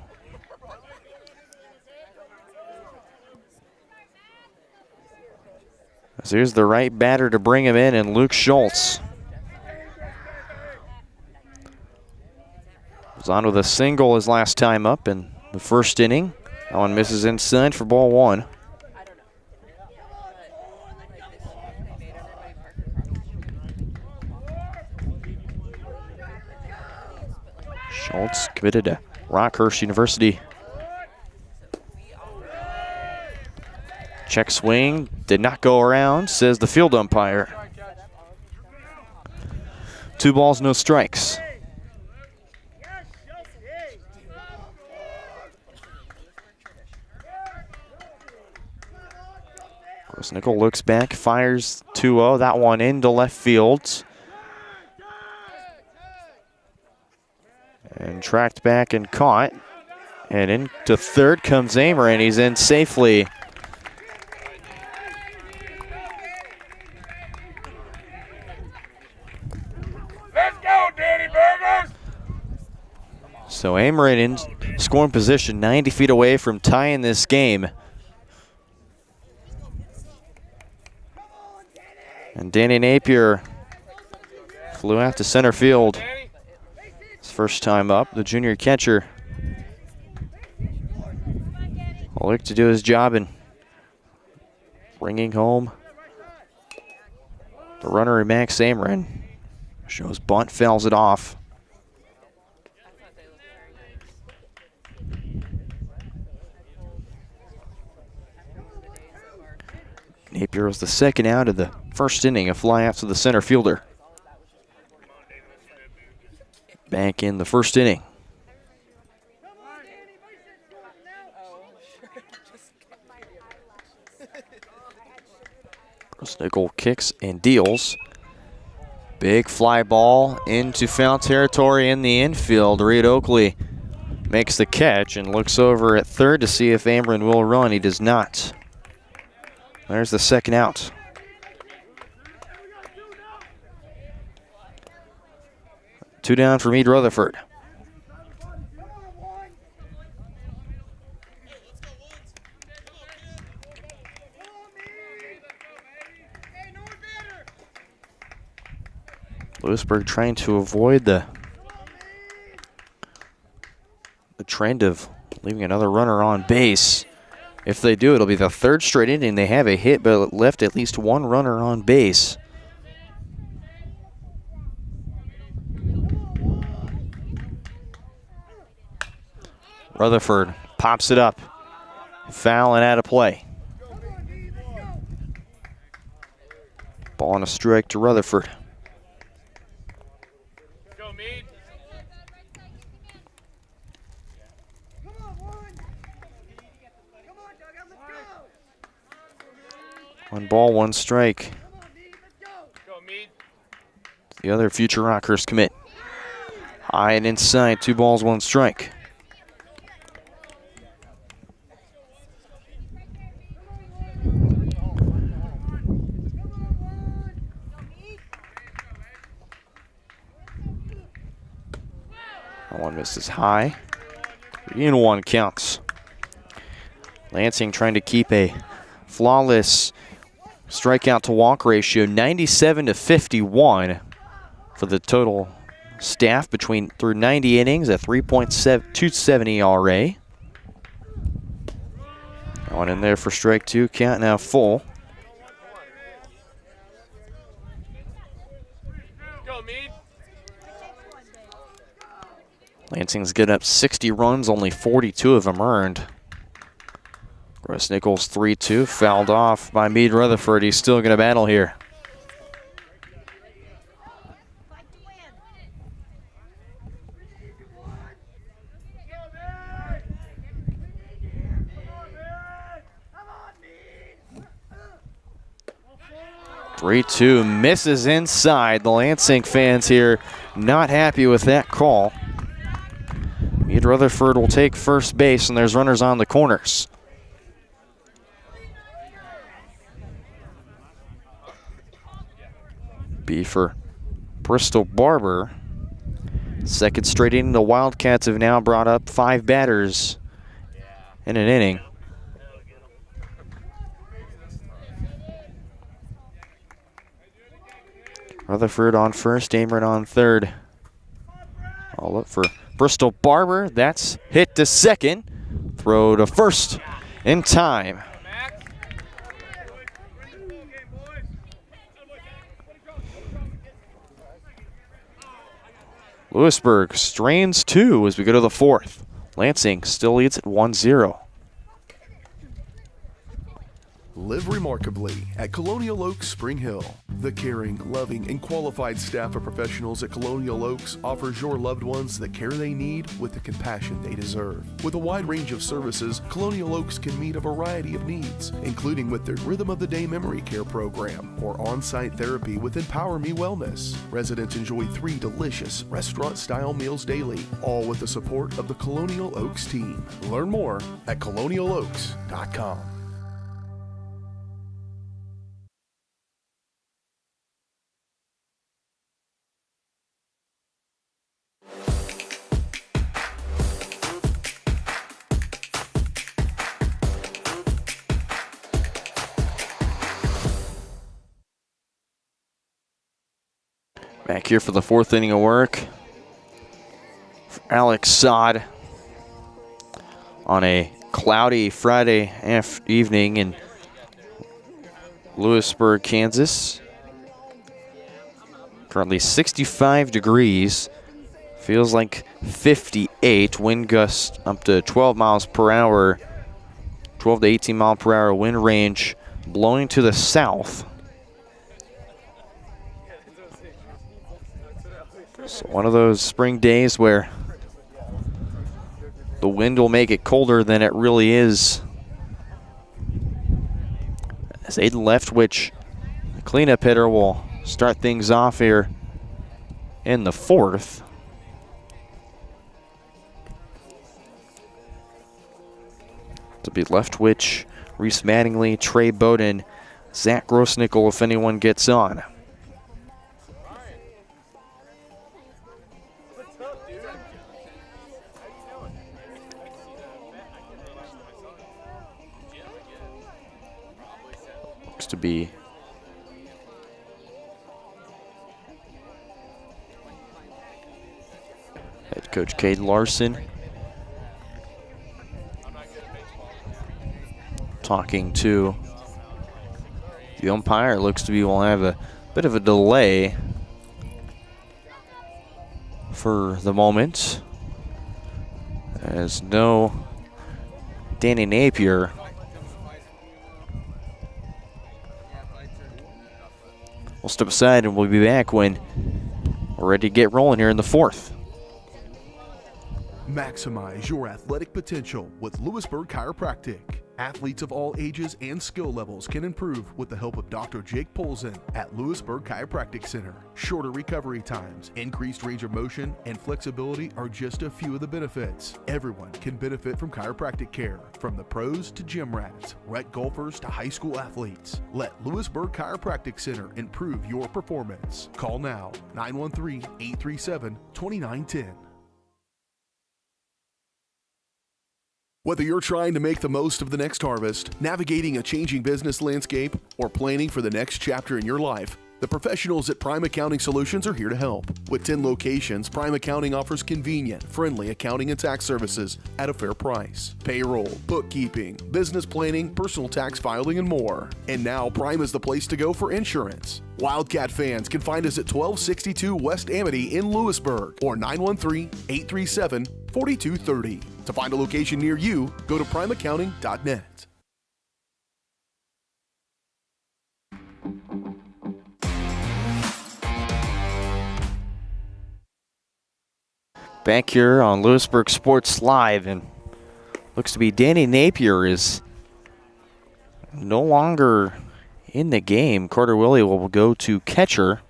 So here's the right batter to bring him in, and Luke Schultz. Was on with a single his last time up in the first inning. That one misses inside for ball one. Schultz committed to Rockhurst University. Check swing, did not go around, says the field umpire. 2 balls, no strikes. Nickel looks back, fires 2-0. That one into left field. And tracked back and caught. And into third comes Amer, and he's in safely. Let's go, Danny Burgers. So Amer in scoring position, 90 feet away from tying this game. And Danny Napier flew out to center field. His first time up, the junior catcher. Will look to do his job in bringing home the runner in Max Ameren. Shows bunt, fouls it off. Napier was the second out of the first inning, a fly out to the center fielder. Back in the first inning. Nickel kicks and deals. Big fly ball into foul territory in the infield. Reed Oakley makes the catch and looks over at third to see if Ameren will run. He does not. There's the second out. Two down for Meade Rutherford. Louisburg trying to avoid the trend of leaving another runner on base. If they do, it'll be the third straight inning they have a hit, but left at least one runner on base. Rutherford pops it up. Foul and out of play. Ball on a strike to Rutherford. One ball, one strike. The other future Rockhurst commit. High and inside, 2 balls, 1 strike. That one misses high. 3-1 counts. Lansing trying to keep a flawless strikeout to walk ratio, 97-51 for the total staff through 90 innings at 3.270 ERA. One in there for strike two, count now full. Lansing's getting up 60 runs, only 42 of them earned. Gross Nichols 3-2, fouled off by Meade Rutherford. He's still going to battle here. Three-two misses inside. The Lansing fans here not happy with that call. Meade Rutherford will take first base, and there's runners on the corners. B for Bristol Barber. Second straight inning, the Wildcats have now brought up 5 batters in an inning. Rutherford on first, Ameren on third. All up for Bristol Barber. That's hit to second. Throw to first in time. Louisburg strains 2 as we go to the 4th. Lansing still leads at 1-0. Live remarkably at Colonial Oaks Spring Hill. The caring, loving, and qualified staff of professionals at Colonial Oaks offers your loved ones the care they need with the compassion they deserve. With a wide range of services, Colonial Oaks can meet a variety of needs, including with their Rhythm of the Day Memory Care program or on-site therapy with Empower Me Wellness. Residents enjoy 3 delicious restaurant-style meals daily, all with the support of the Colonial Oaks team. Learn more at colonialoaks.com. Back here for the 4th inning of work. For Alex Sod on a cloudy Friday evening in Louisburg, Kansas. Currently 65 degrees. Feels like 58. Wind gust up to 12 miles per hour. 12 to 18 mile per hour wind range blowing to the south. So one of those spring days where the wind will make it colder than it really is. As Aiden Leftwich, the cleanup hitter, will start things off here in the 4th. To be Leftwich, Reese Mattingly, Trey Bowden, Zach Grossnickel if anyone gets on. To be head coach Cade Larson talking to the umpire. Looks to be we'll have a bit of a delay for the moment, as no Danny Napier will step aside, and we'll be back when we're ready to get rolling here in the 4th. Maximize your athletic potential with Louisburg Chiropractic. Athletes of all ages and skill levels can improve with the help of Dr. Jake Polzin at Louisburg Chiropractic Center. Shorter recovery times, increased range of motion, and flexibility are just a few of the benefits. Everyone can benefit from chiropractic care, from the pros to gym rats, rec golfers to high school athletes. Let Louisburg Chiropractic Center improve your performance. Call now, 913-837-2910. Whether you're trying to make the most of the next harvest, navigating a changing business landscape, or planning for the next chapter in your life, the professionals at Prime Accounting Solutions are here to help. With 10 locations, Prime Accounting offers convenient, friendly accounting and tax services at a fair price. Payroll, bookkeeping, business planning, personal tax filing, and more. And now Prime is the place to go for insurance. Wildcat fans can find us at 1262 West Amity in Louisburg or 913-837-4230. To find a location near you, go to primeaccounting.net. Back here on Louisburg Sports Live, and looks to be Danny Napier is no longer in the game. Carter Willie will go to catcher.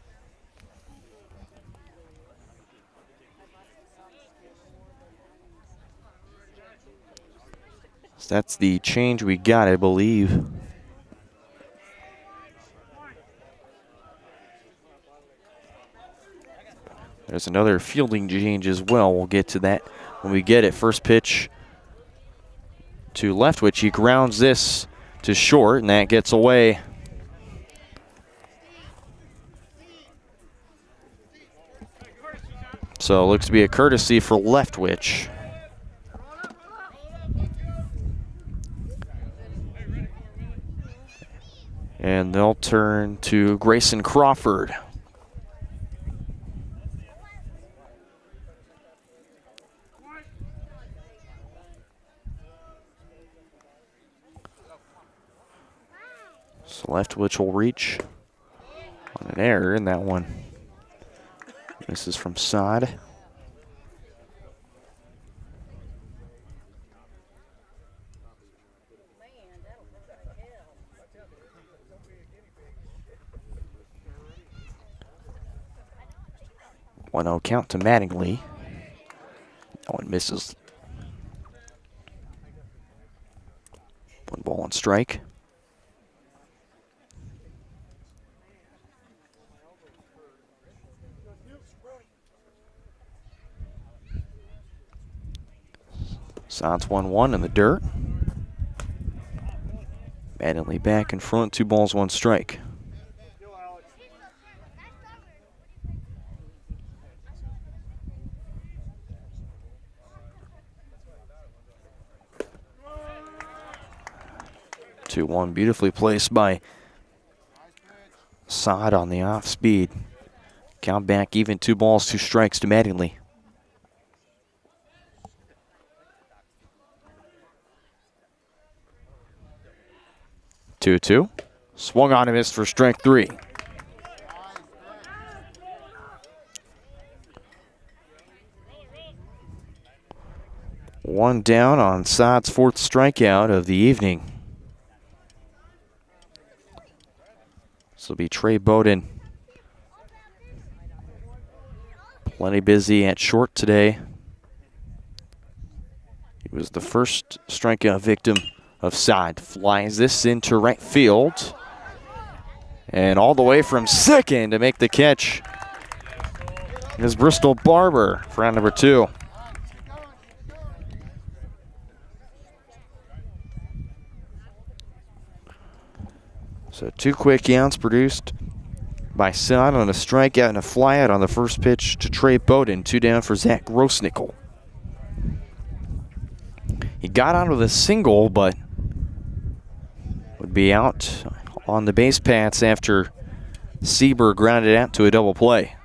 So that's the change we got, I believe. There's another fielding change as well. We'll get to that when we get it. First pitch to Leftwich. He grounds this to short, and that gets away. So it looks to be a courtesy for Leftwich. And they'll turn to Grayson Crawford. So Leftwich will reach on an error in that one. This is from Sod. One 0 count to Mattingly. That one misses. 1 ball on strike. Sod's 1-1 in the dirt. Mattingly back in front, 2 balls, 1 strike. Two one, beautifully placed by Sod on the off speed. Count back even, 2 balls, 2 strikes to Mattingly. Two. Swung on and missed for strike 3. One down on Sod's 4th strikeout of the evening. This will be Trey Bowden. Plenty busy at short today. He was the first strikeout victim of Sod. Flies this into right field. And all the way from second to make the catch is Bristol Barber for round number 2. So 2 quick outs produced by Sod on a strikeout and a flyout on the first pitch to Trey Bowden. 2 down for Zach Grossnickel. He got out with a single, but would be out on the base paths after Sieber grounded out to a double play.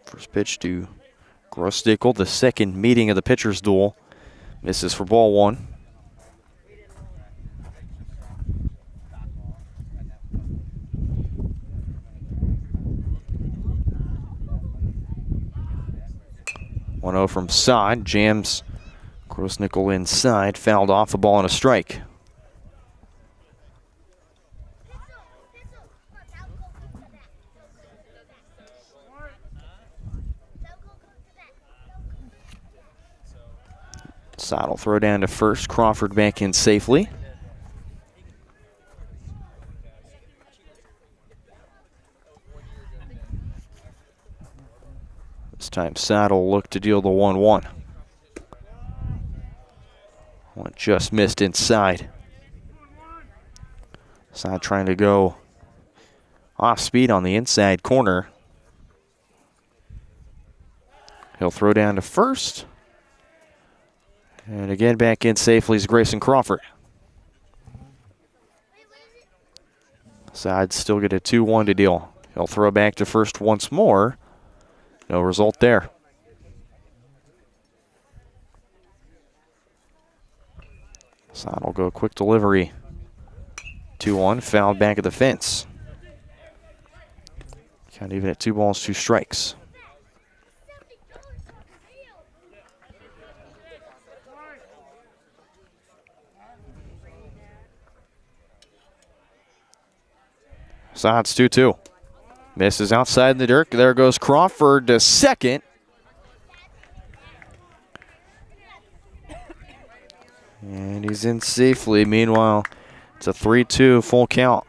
First pitch to Grossnickel, the second meeting of the pitcher's duel. Misses for ball 1. One 0 from Sod, jams Grossnickel inside, fouled off, a ball and a strike. Sod will throw down to first, Crawford back in safely. This time Saddle looked to deal the 1-1. One just missed inside. Side trying to go off speed on the inside corner. He'll throw down to first. And again back in safely is Grayson Crawford. Side still get a 2-1 to deal. He'll throw back to first once more. No result there. Side will go quick delivery. 2-1, fouled back at the fence. Count even at 2 balls, 2 strikes. Side's 2-2. Misses outside the dirt. There goes Crawford to second. And he's in safely. Meanwhile, it's a 3-2 full count.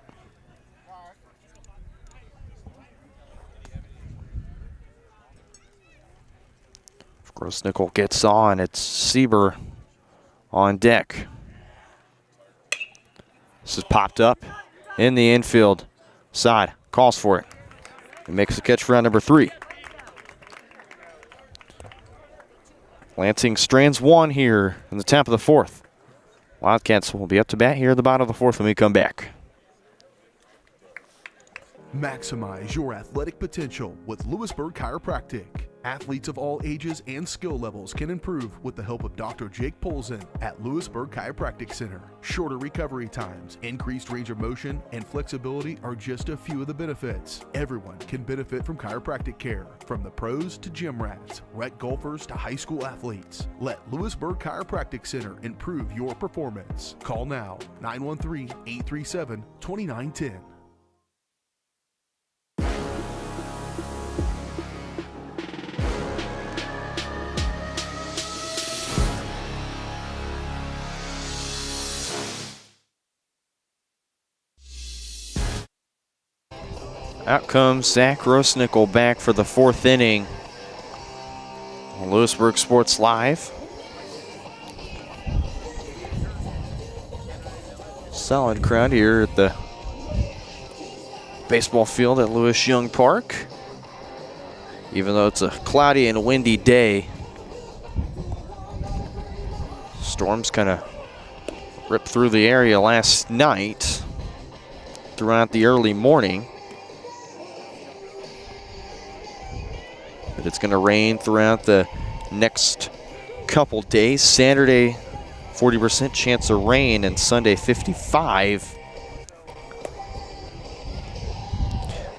If Grossnickel gets on, it's Sieber on deck. This is popped up in the infield. Side calls for it. He makes the catch for round number 3. Lansing strands 1 here in the top of the 4th. Wildcats will be up to bat here at the bottom of the 4th when we come back. Maximize your athletic potential with Louisburg Chiropractic. Athletes of all ages and skill levels can improve with the help of Dr. Jake Polzin at Louisburg Chiropractic Center. Shorter recovery times, increased range of motion, and flexibility are just a few of the benefits. Everyone can benefit from chiropractic care, from the pros to gym rats, rec golfers to high school athletes. Let Louisburg Chiropractic Center improve your performance. Call now, 913-837-2910. Out comes Zach Grossnickel back for the 4th inning on Louisburg Sports Live. Solid crowd here at the baseball field at Lewis Young Park. Even though it's a cloudy and windy day, storms kind of ripped through the area last night throughout the early morning. But it's going to rain throughout the next couple days. Saturday, 40% chance of rain, and Sunday, 55.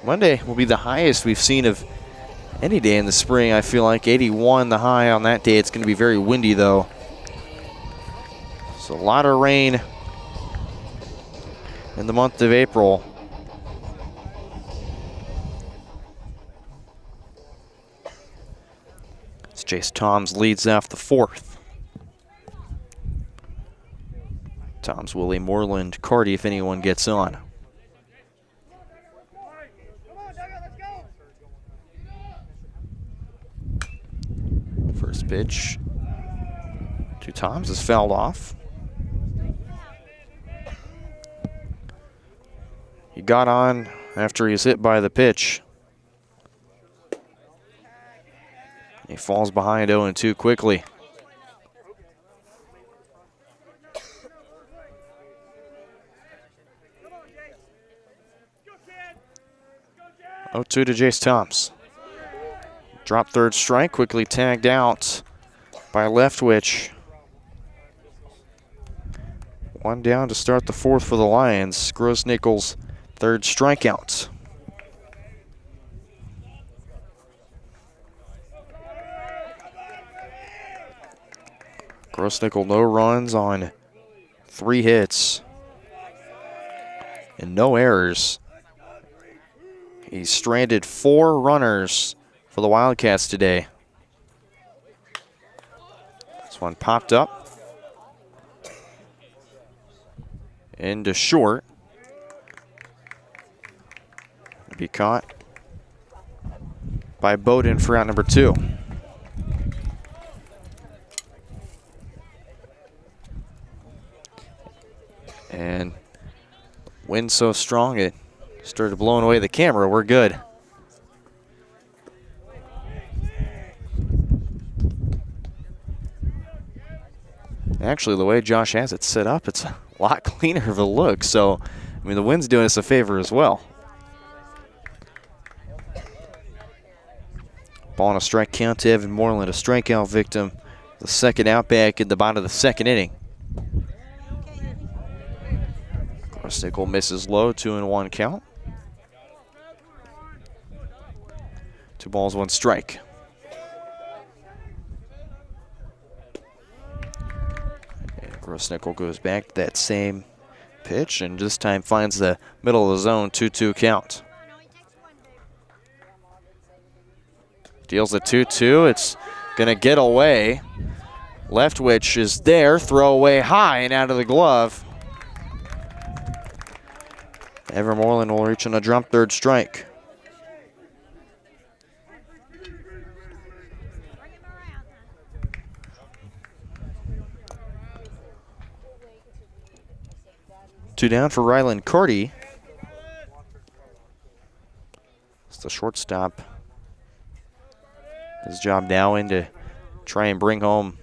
Monday will be the highest we've seen of any day in the spring. I feel like 81 the high on that day. It's going to be very windy, though. So a lot of rain in the month of April. Jace Toms leads off the 4th. Toms, Willie, Moreland, Carty, if anyone gets on. First pitch to Toms is fouled off. He got on after he was hit by the pitch. He falls behind 0-2 quickly. Oh, 2 to Jace Toms. Drop third strike, quickly tagged out by Leftwich. 1 down to start the 4th for the Lions. Grossnickel's 3rd strikeout. Grossnickel, no runs on 3 hits and no errors. He's stranded 4 runners for the Wildcats today. This one popped up into short. Be caught by Bowden for out number 2. And wind so strong it started blowing away the camera. We're good. Actually, the way Josh has it set up, it's a lot cleaner of a look. So, I mean, the wind's doing us a favor as well. Ball on a strike count to Evan Moreland, a strikeout victim. The second out back in the bottom of the second inning. Grosnickel misses low, 2-1 count. 2 balls, 1 strike. Grosnickel goes back to that same pitch and this time finds the middle of the zone, 2-2 count. Deals a 2-2, it's gonna get away. Leftwich is there, throw away high and out of the glove. Evan Moreland will reach on a jump, 3rd strike. Two down for Ryland Carty. It's the shortstop. His job now in to try and bring home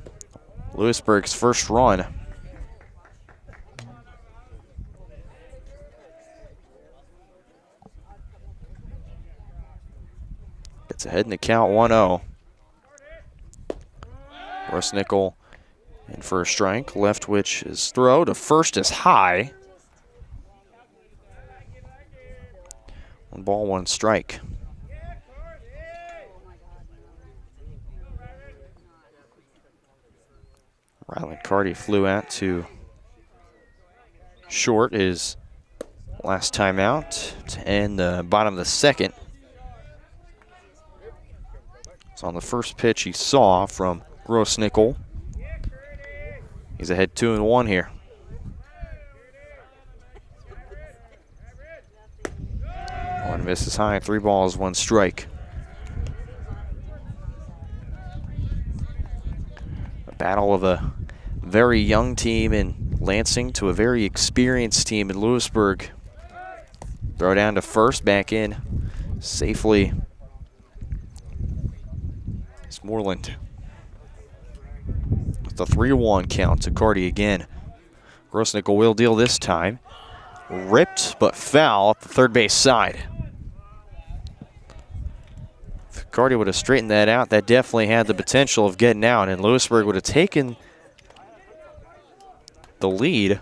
Louisburg's first run. Gets ahead in the count, 1-0. Grosnickel in for a strike. Leftwich's throw to first is high. 1 ball, 1 strike. Ryland Carty flew out to short his last time out to end the bottom of the second. It's on the first pitch he saw from Grosnickel. He's ahead 2-1 here. One misses high, 3 balls, 1 strike. A battle of a very young team in Lansing to a very experienced team in Louisburg. Throw down to first, back in safely. It's Moreland. With the 3-1 count to Carty again. Grosnickel will deal this time. Ripped but foul up the third base side. If Carty would have straightened that out, that definitely had the potential of getting out, and Louisburg would have taken the lead.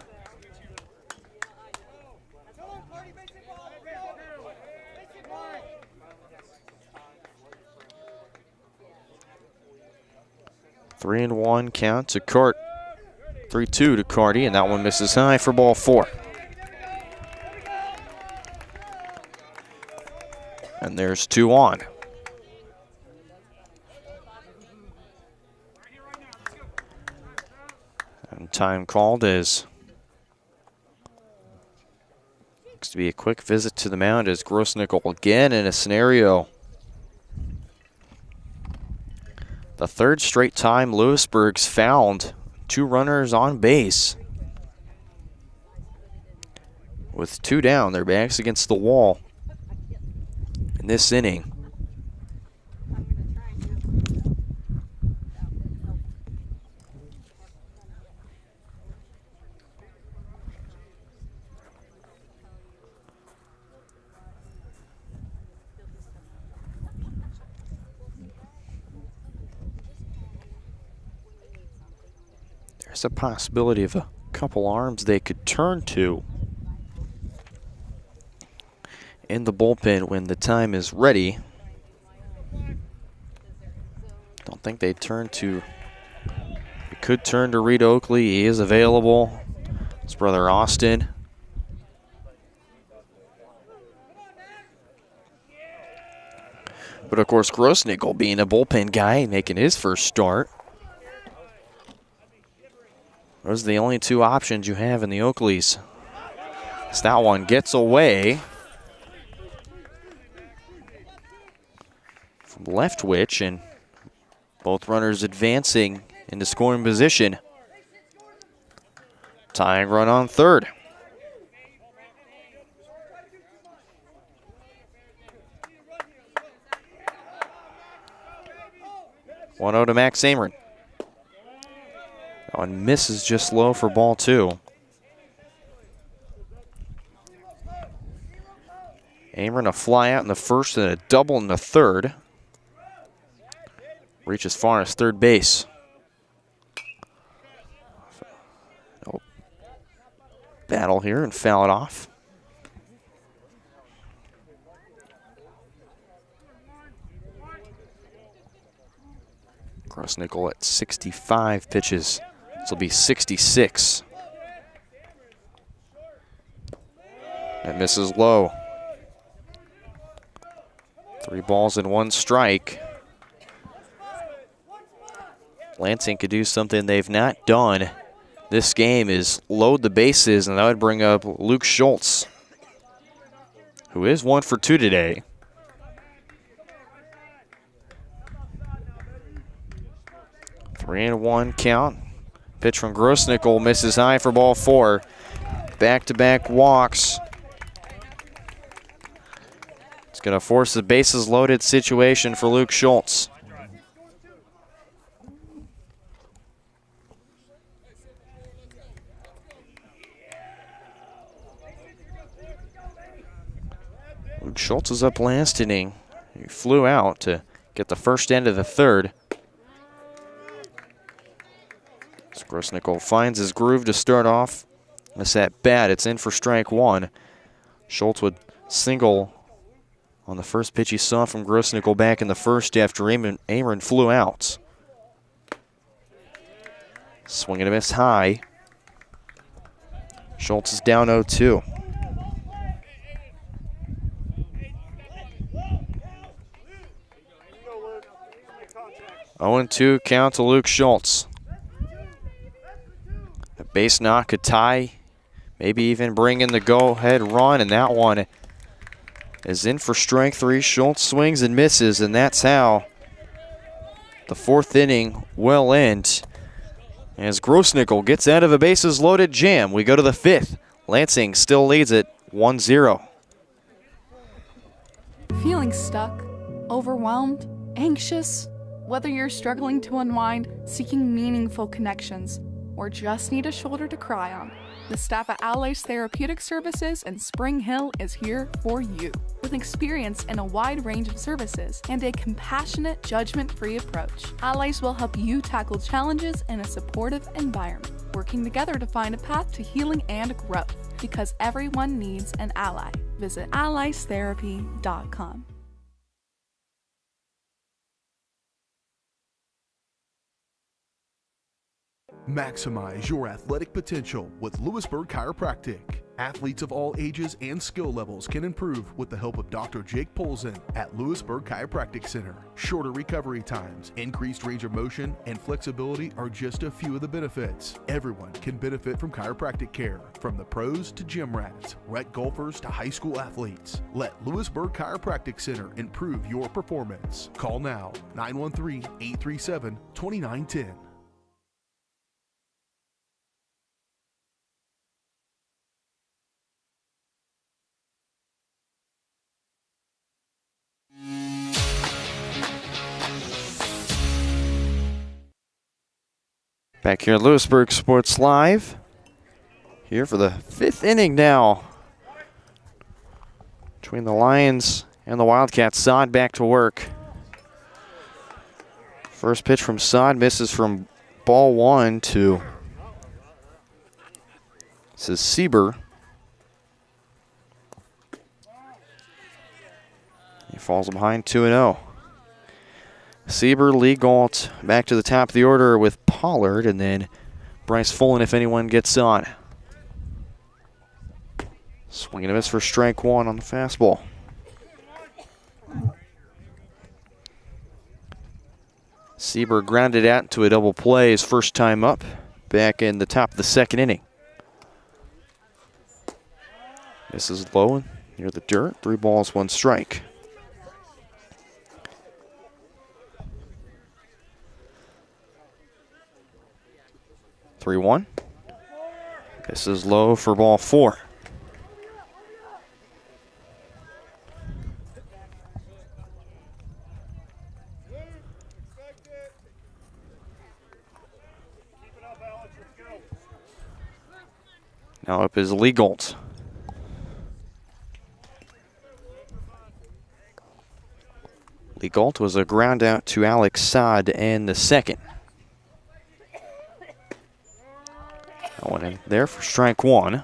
Three and 1 count to 3-2 to Carty, and that one misses high for ball 4. And there's 2 on. And time called is looks to be a quick visit to the mound as Grosnickel again in a scenario. The 3rd straight time Louisburg's found 2 runners on base. With 2 down, their backs against the wall in this inning. There's a possibility of a couple arms they could turn to in the bullpen when the time is ready. Don't think they turn to, they could turn to Reed Oakley. He is available. His brother Austin. But of course, Grosnickel being a bullpen guy, making his first start. Those are the only 2 options you have in the Oakleys. As that one gets away. from Leftwich, and both runners advancing into scoring position. Tying run on third. One 0 to Max Amron. That one misses just low for ball two. Amron a fly out in the first and a double in the third. Reach as far as third base. Battle here and foul it off. Grossnickel at 65 pitches. This will be 66. That misses low. 3 balls and 1 strike. Lansing could do something they've not done this game, is load the bases, and that would bring up Luke Schultz, who is 1 for 2 today. Three and 1 count. Pitch from Grossnickel misses high for ball 4. Back-to-back walks. It's going to force the bases loaded situation for Luke Schultz. Luke Schultz is up last inning. He flew out to get the first end of the third. So Grossnickel finds his groove to start off. This at bat, it's in for strike 1. Schultz would single on the first pitch he saw from Grossnickel back in the first after Amron flew out. Swing and a miss high. Schultz is down 0-2. 0-2 count to Luke Schultz. A base knock could tie, maybe even bring in the go-ahead run, and that one is in for strike 3. Schultz swings and misses, and that's how the 4th inning will end. As Grossnickel gets out of a bases-loaded jam, we go to the 5th. Lansing still leads it 1-0. Feeling stuck, overwhelmed, anxious? Whether you're struggling to unwind, seeking meaningful connections, or just need a shoulder to cry on, the staff at Allies Therapeutic Services in Spring Hill is here for you. With experience in a wide range of services and a compassionate, judgment-free approach, Allies will help you tackle challenges in a supportive environment, working together to find a path to healing and growth, because everyone needs an ally. Visit alliestherapy.com. Maximize your athletic potential with Louisburg Chiropractic. Athletes of all ages and skill levels can improve with the help of Dr. Jake Polzin at Louisburg Chiropractic Center. Shorter recovery times, increased range of motion, and flexibility are just a few of the benefits. Everyone can benefit from chiropractic care, from the pros to gym rats, rec golfers to high school athletes. Let Louisburg Chiropractic Center improve your performance. Call now, 913-837-2910. Back here at Louisburg Sports Live. Here for the 5th inning now. Between the Lions and the Wildcats. Sod back to work. First pitch from Sod misses from ball 1 to, this is Sieber. He falls behind 2-0. Sieber, Lee Galt back to the top of the order with Pollard, and then Bryce Fullen if anyone gets on. Swing and a miss for strike 1 on the fastball. Sieber grounded out to a double play his first time up back in the top of the 2nd inning. This is low near the dirt. 3 balls, 1 strike. 3-1. This is low for ball 4. Now up is Lee Golt. Lee Golt was a ground out to Alex Saad in the second. That one in there for strike 1.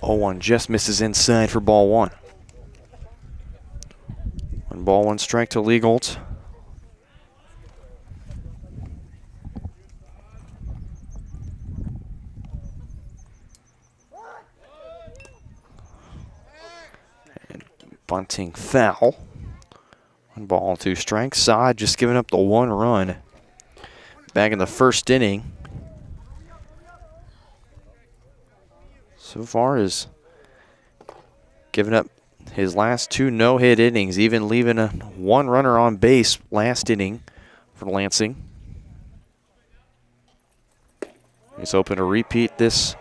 One just misses inside for ball 1. 1-1 strike to Lee Golt. And bunting foul. 1 2 strikes. Saad just giving up the 1 run back in the first inning. So far has given up his last 2 no-hit innings, even leaving a 1 runner on base last inning for Lansing. He's hoping to repeat this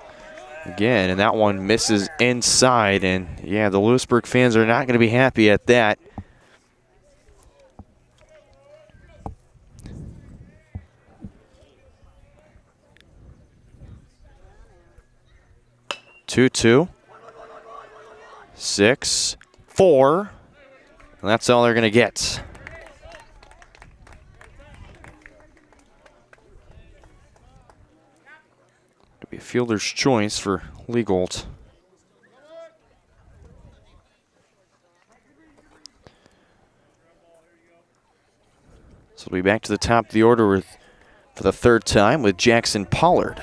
again, and that one misses inside. And yeah, the Louisburg fans are not going to be happy at that. Two. 6, 4, and that's all they're going to get. It'll be a fielder's choice for Lee Golt. So we'll be back to the top of the order for the 3rd time with Jackson Pollard.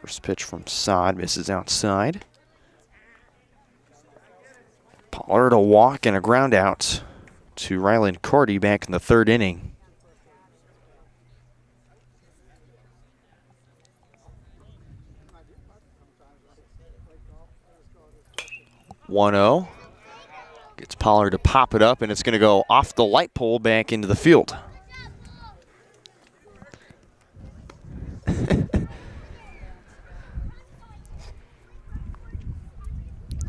First pitch from Saad misses outside. Pollard a walk and a ground out to Ryland Carty back in the 3rd inning. Gets Pollard to pop it up, and it's going to go off the light pole back into the field.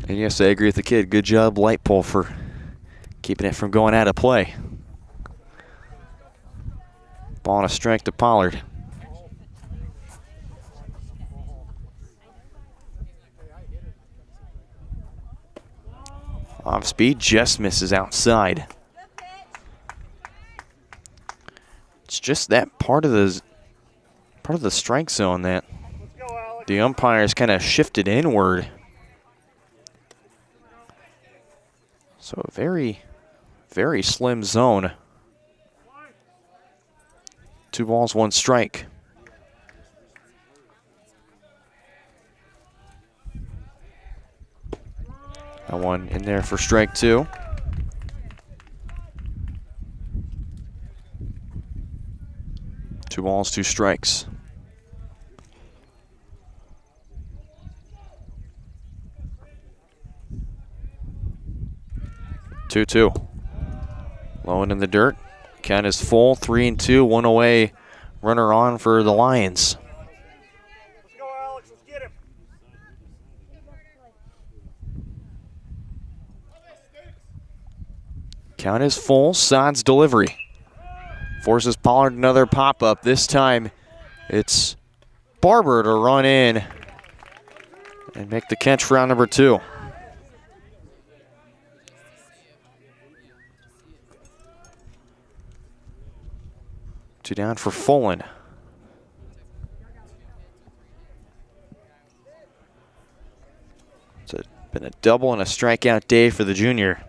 And yes, I agree with the kid. Good job, light pole, for keeping it from going out of play. Ball and a strike to Pollard. Off speed, just misses outside. It's just that part of the strike zone that the umpires kind of shifted inward. So a very, very slim zone. 2 balls, 1 strike. That one in there for strike 2. Two balls, 2 strikes. Two. Low and in the dirt. Count is full. 3-2. 1 away. Runner on for the Lions. Let's go, Alex. Let's get him. Count is full. Saad's delivery forces Pollard another pop-up. This time it's Barber to run in and make the catch for round number 2. 2 down for Fullen. It's been a double and a strikeout day for the junior.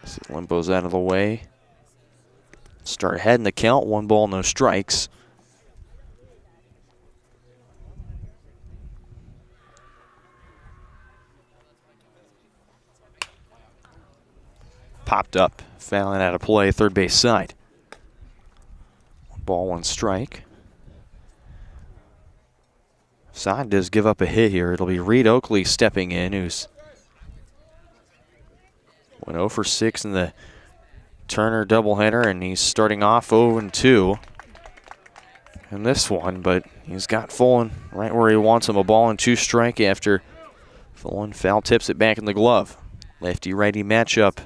See, Limbo's out of the way. Left are ahead in the count. 1 ball, no strikes. Popped up, fouling out of play, third base side. 1 ball, 1 strike. Side does give up a hit here. It'll be Reed Oakley stepping in, who's went 0 for 6 in the Turner doubleheader, and he's starting off 0-2 in this one, but he's got Fullen right where he wants him. A ball and 2 strike after Fullen foul tips it back in the glove. Lefty-righty matchup.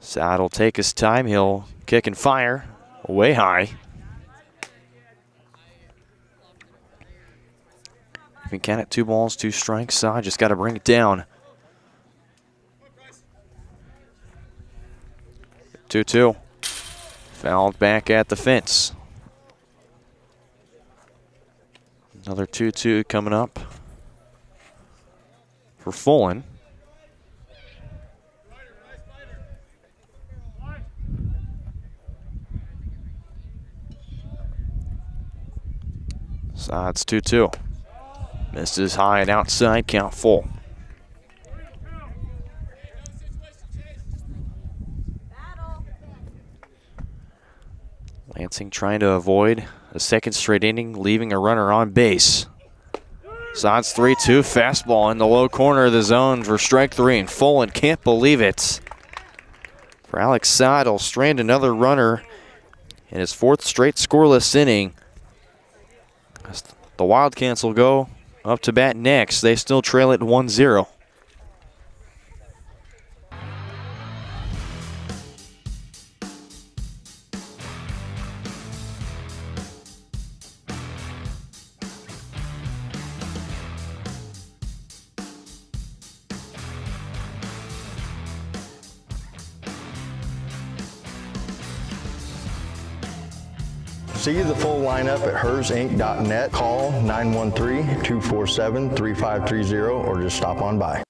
Side will take his time. He'll kick and fire way high. If we count it, 2 balls, 2 strikes. Side just got to bring it down. 2-2. Fouled back at the fence. Another 2-2 coming up for Fullen. Sides 2-2. Misses high and outside, count full. Lansing trying to avoid a second straight inning, leaving a runner on base. Sides 3-2, fastball in the low corner of the zone for strike 3, and Fullen can't believe it. For Alex Side, will strand another runner in his 4th straight scoreless inning. The Wildcats will go up to bat next. They still trail it 1-0. See the full lineup at hersinc.net. Call 913-247-3530 or just stop on by.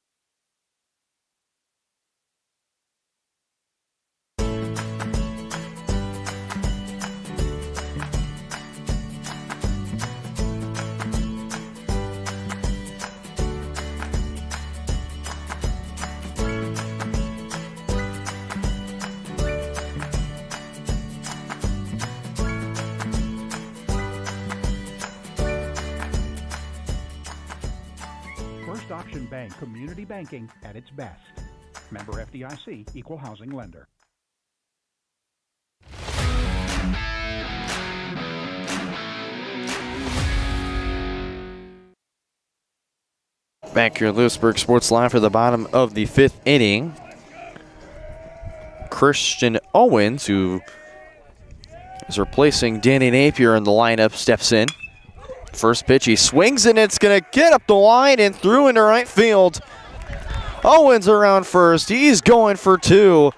Bank community banking at its best. Member FDIC, equal housing lender. Back here at Louisburg Sports Live for the bottom of the 5th inning. Christian Owens, who is replacing Danny Napier in the lineup, steps in. First pitch, he swings and it's going to get up the line and through into right field. Owens around first. He's going for 2.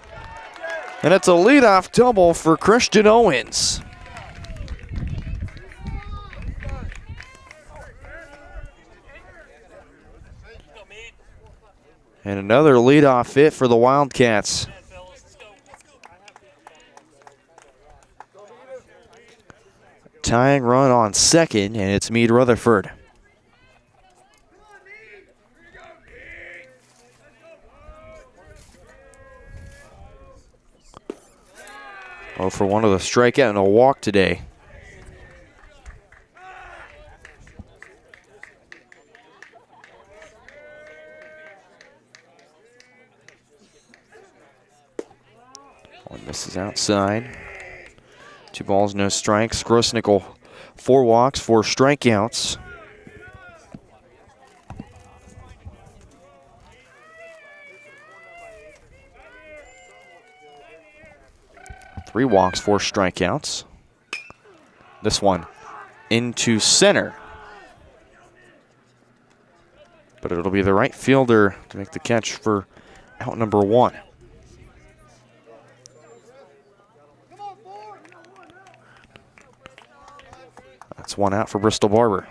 And it's a leadoff double for Christian Owens. And another leadoff hit for the Wildcats. Tying run on second, and it's Meade Rutherford. Oh, for one of the strikeout and a walk today. One misses outside. 2 balls, no strikes. Grossnickel, 4 walks, 4 strikeouts. Three walks, 4 strikeouts. This one into center. But it'll be the right fielder to make the catch for out number 1. That's 1 out for Bristol Barber.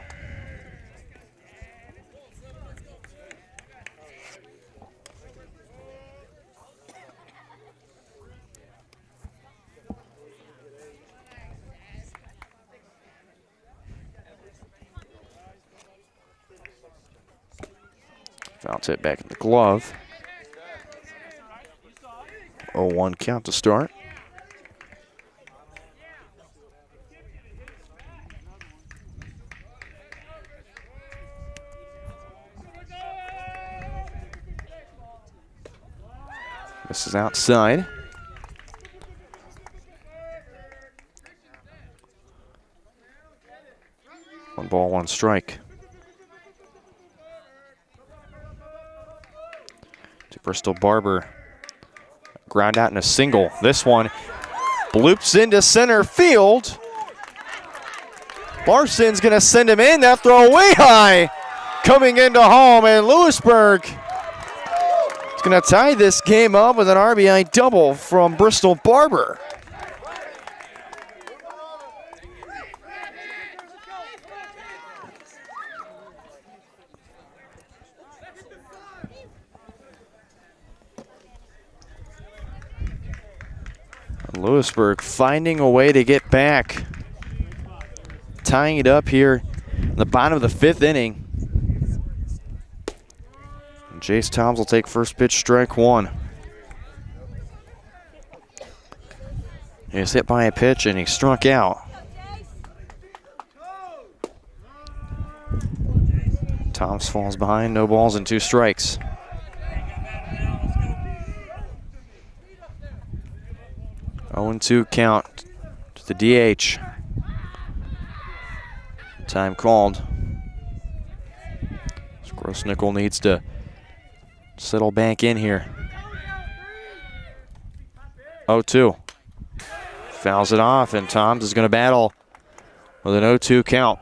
Foul tip back in the glove. 0-1 count to start. This is outside. One ball, one strike. To Bristol Barber. Ground out in a single. This one bloops into center field. Larson's going to send him in. That throw way high. Coming into home, and Louisburg is going to tie this game up with an RBI double from Bristol Barber. Louisburg finding a way to get back. Tying it up here in the bottom of the 5th inning. And Jace Toms will take first pitch, strike one. He was hit by a pitch and he struck out. Toms falls behind, no balls and 2 strikes. Oh, 0-2 count to the DH. Time called. Grossnickel needs to settle back in here. 0-2. Fouls it off, and Toms is going to battle with an 0-2 count.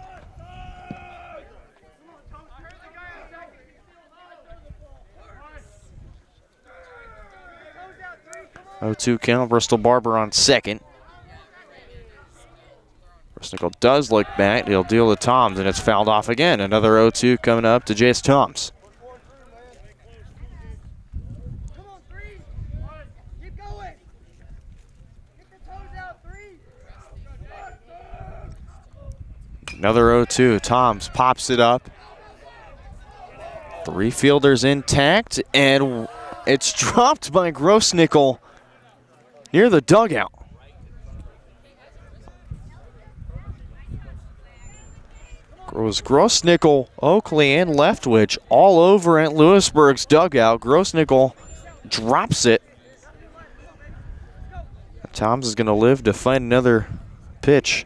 Oh, 2 count, Bristol Barber on second. Grossnickel does look back. He'll deal to Toms, and it's fouled off again. Another 0-2 coming up to Jace Toms. Another 0-2. Toms pops it up. 3 fielders intact, and it's dropped by Grossnickel near the dugout. Grossnickel, Oakley, and Leftwich all over at Louisburg's dugout. Grossnickel drops it. Toms is going to live to find another pitch.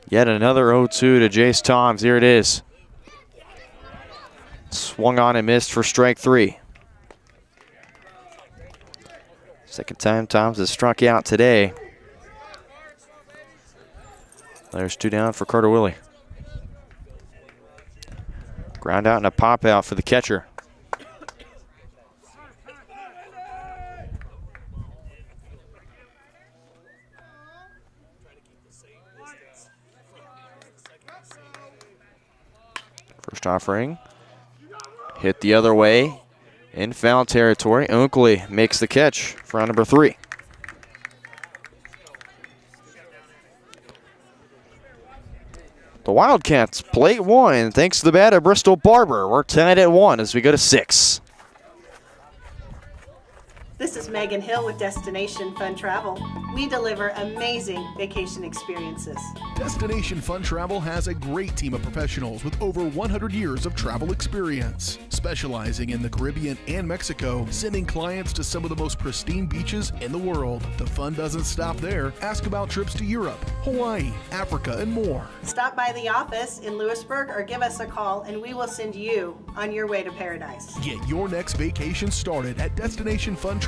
Yet another 0-2 to Jace Toms. Here it is. Swung on and missed for strike 3. Second time Toms has struck out today. There's 2 down for Carter Willie. Ground out and a pop out for the catcher. First offering. Hit the other way in foul territory. Oakley makes the catch for round number 3. The Wildcats plate 1 thanks to the bat of Bristol Barber. We're tied at 1 as we go to 6. This is Megan Hill with Destination Fun Travel. We deliver amazing vacation experiences. Destination Fun Travel has a great team of professionals with over 100 years of travel experience, specializing in the Caribbean and Mexico, sending clients to some of the most pristine beaches in the world. The fun doesn't stop there. Ask about trips to Europe, Hawaii, Africa, and more. Stop by the office in Louisburg or give us a call and we will send you on your way to paradise. Get your next vacation started at destinationfuntravel.com.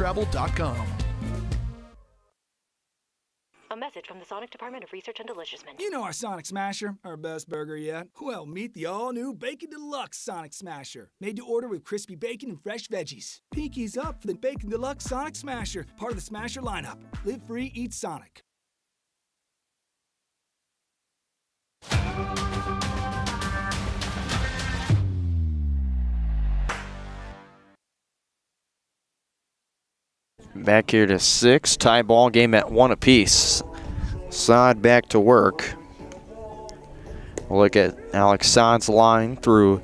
A message from the Sonic Department of Research and Deliciousment. You know our Sonic Smasher, our best burger yet? Well, meet the all-new Bacon Deluxe Sonic Smasher. Made to order with crispy bacon and fresh veggies. Pinkies up for the Bacon Deluxe Sonic Smasher, part of the Smasher lineup. Live free, eat Sonic. Back here to 6, tie ball game at 1 apiece. Saad back to work. We'll look at Alex Saad's line through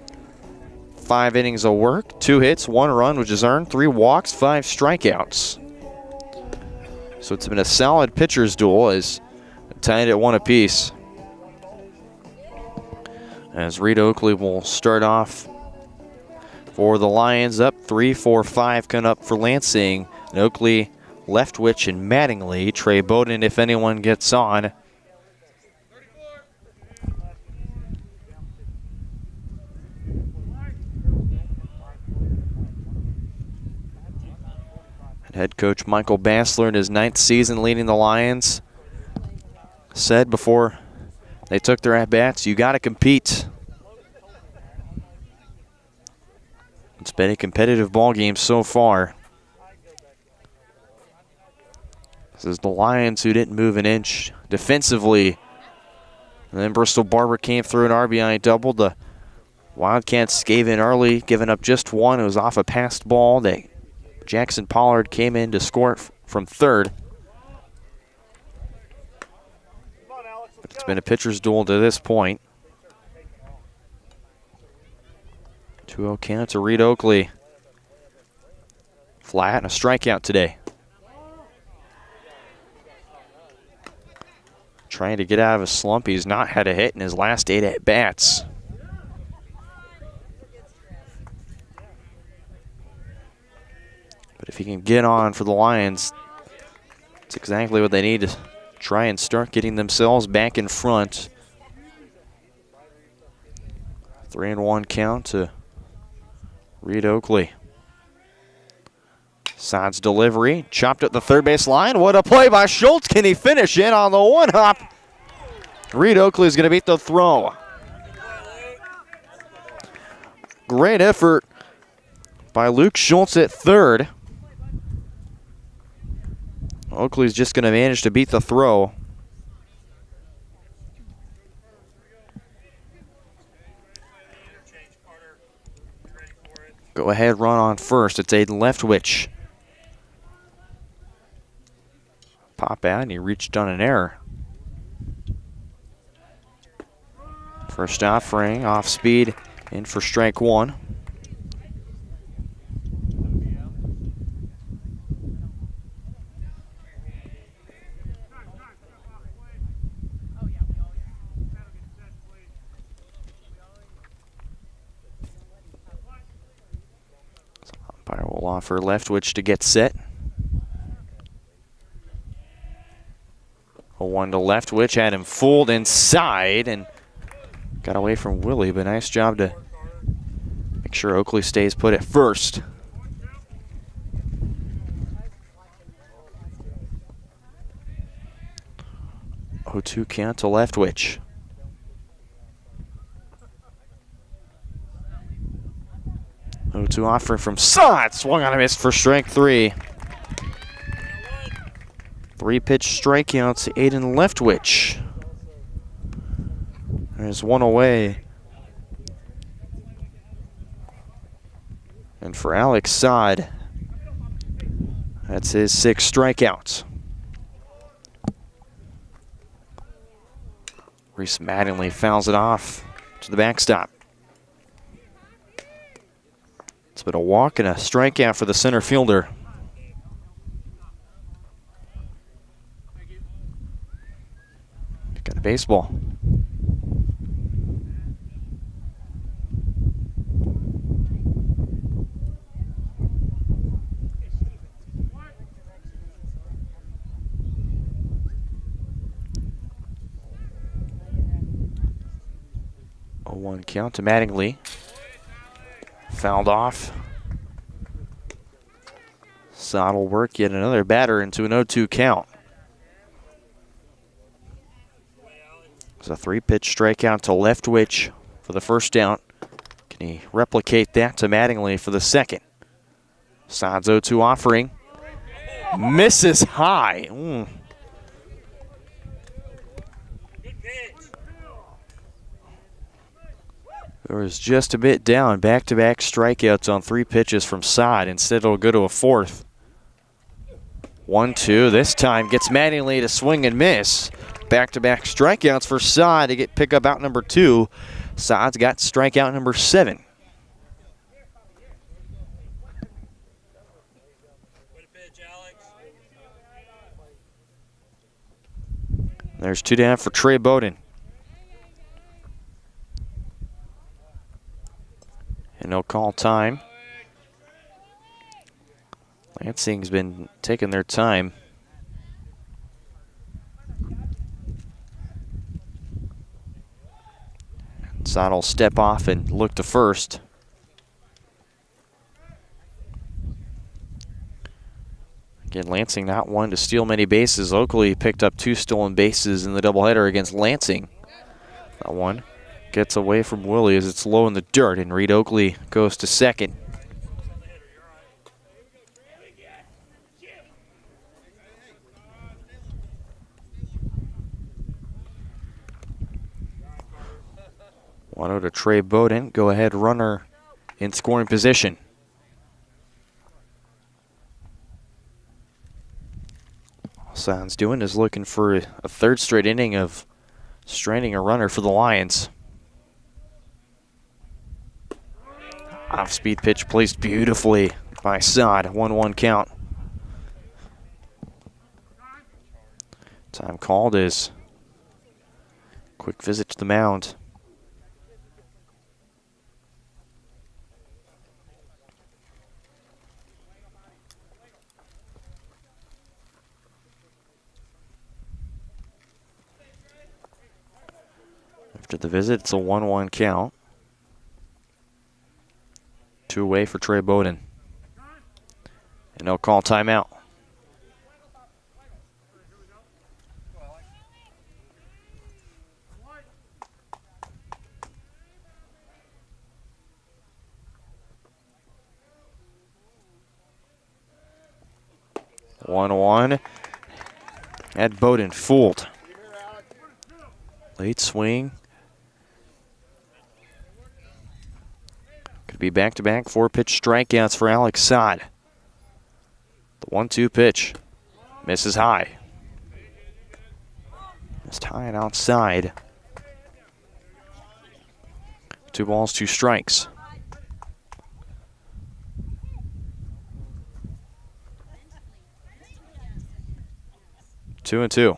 5 innings of work, 2 hits, 1 run, which is earned, 3 walks, 5 strikeouts. So it's been a solid pitcher's duel as tied at 1 apiece. As Reed Oakley will start off for the Lions, up 3-4-5 coming up for Lansing. And Oakley, Leftwich, and Mattingly. Trey Bowden, if anyone gets on. And head coach Michael Bassler in his 9th season leading the Lions said before they took their at-bats, you got to compete. It's been a competitive ball game so far. This is the Lions who didn't move an inch defensively. And then Bristol Barber came through an RBI double. The Wildcats gave in early, giving up just 1. It was off a passed ball that Jackson Pollard came in to score from third. But it's been a pitcher's duel to this point. 2-0 count to Reed Oakley. Flat and a strikeout today. Trying to get out of a slump. He's not had a hit in his last 8 at-bats. But if he can get on for the Lions, it's exactly what they need to try and start getting themselves back in front. 3-1 count to Reed Oakley. Side's delivery, chopped at the third base line. What a play by Schultz. Can he finish it on the 1-hop? Reed Oakley is going to beat the throw. Great effort by Luke Schultz at third. Oakley's just going to manage to beat the throw. Go ahead run on first. It's Aiden Leftwich. Pop out and he reached on an error. First offering, off speed, in for strike 1. Umpire will offer Leftwich to get set. 1 to Leftwich, had him fooled inside and got away from Willie, but nice job to make sure Oakley stays put at first. Oh, 2 count to Leftwich. Oh, 2 offering from Sod. Swung on a miss for strike 3. 3 pitch strikeouts to Aiden Leftwich. There's 1 away. And for Alex Sod, that's his 6th strikeouts. Reese Mattingly fouls it off to the backstop. It's been a walk and a strikeout for the center fielder. Got a baseball. A 1 count to Mattingly. Fouled off. Sod will work yet another batter into an 0-2 count. It's a 3-pitch strikeout to Leftwich for the first out. Can he replicate that to Mattingly for the second? Sod's 0-2 offering. Misses high. There was just a bit down. Back-to-back strikeouts on 3 pitches from Sod. Instead, it'll go to a 4th. 1-2. This time gets Mattingly to swing and miss. Back-to-back strikeouts for Sod to get pickup out number 2. Sod's got strikeout number 7. There's 2 down for Trey Bowden. And no call time. Lansing's been taking their time. Sod will step off and look to first. Again, Lansing not one to steal many bases. Oakley picked up 2 stolen bases in the doubleheader against Lansing. That one gets away from Willie as it's low in the dirt, and Reed Oakley goes to second. One to Trey Bowden, go ahead runner in scoring position. All Son's doing is looking for a 3rd straight inning of stranding a runner for the Lions. Off-speed pitch placed beautifully by Sod, 1-1 count. Time called is quick visit to the mound. After the visit, it's a 1-1 count. 2 away for Trey Bowden. And no call timeout. One at Bowden, fooled. Late swing. Could be back-to-back 4-pitch strikeouts for Alex Sod. The 1-2 pitch misses high. Missed high and outside. 2 balls, 2 strikes. Two and two.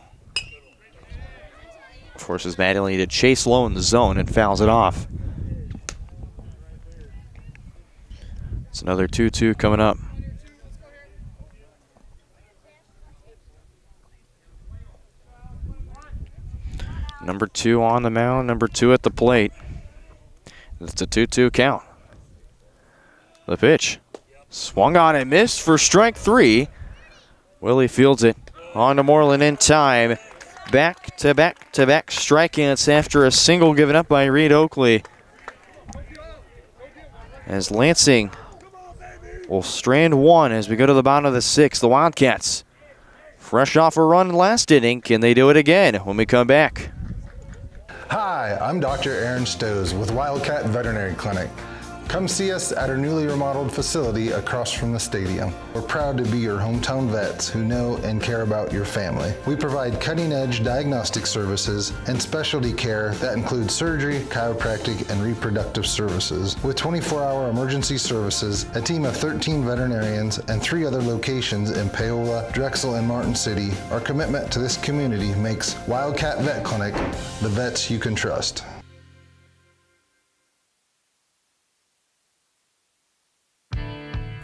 Forces Mattingly to chase low in the zone and fouls it off. It's another 2-2 coming up. Number 2 on the mound, number 2 at the plate. It's a 2-2 count. The pitch. Swung on and missed for strike 3. Willie fields it. On to Moreland in time. Back-to-back-to-back strikeouts after a single given up by Reed Oakley. As Lansing will strand 1 as we go to the bottom of the 6th. The Wildcats, fresh off a run last inning. Can they do it again when we come back? Hi, I'm Dr. Aaron Stows with Wildcat Veterinary Clinic. Come see us at our newly remodeled facility across from the stadium. We're proud to be your hometown vets who know and care about your family. We provide cutting-edge diagnostic services and specialty care that includes surgery, chiropractic, and reproductive services. With 24-hour emergency services, a team of 13 veterinarians, and 3 other locations in Paola, Drexel, and Martin City, our commitment to this community makes Wildcat Vet Clinic the vets you can trust.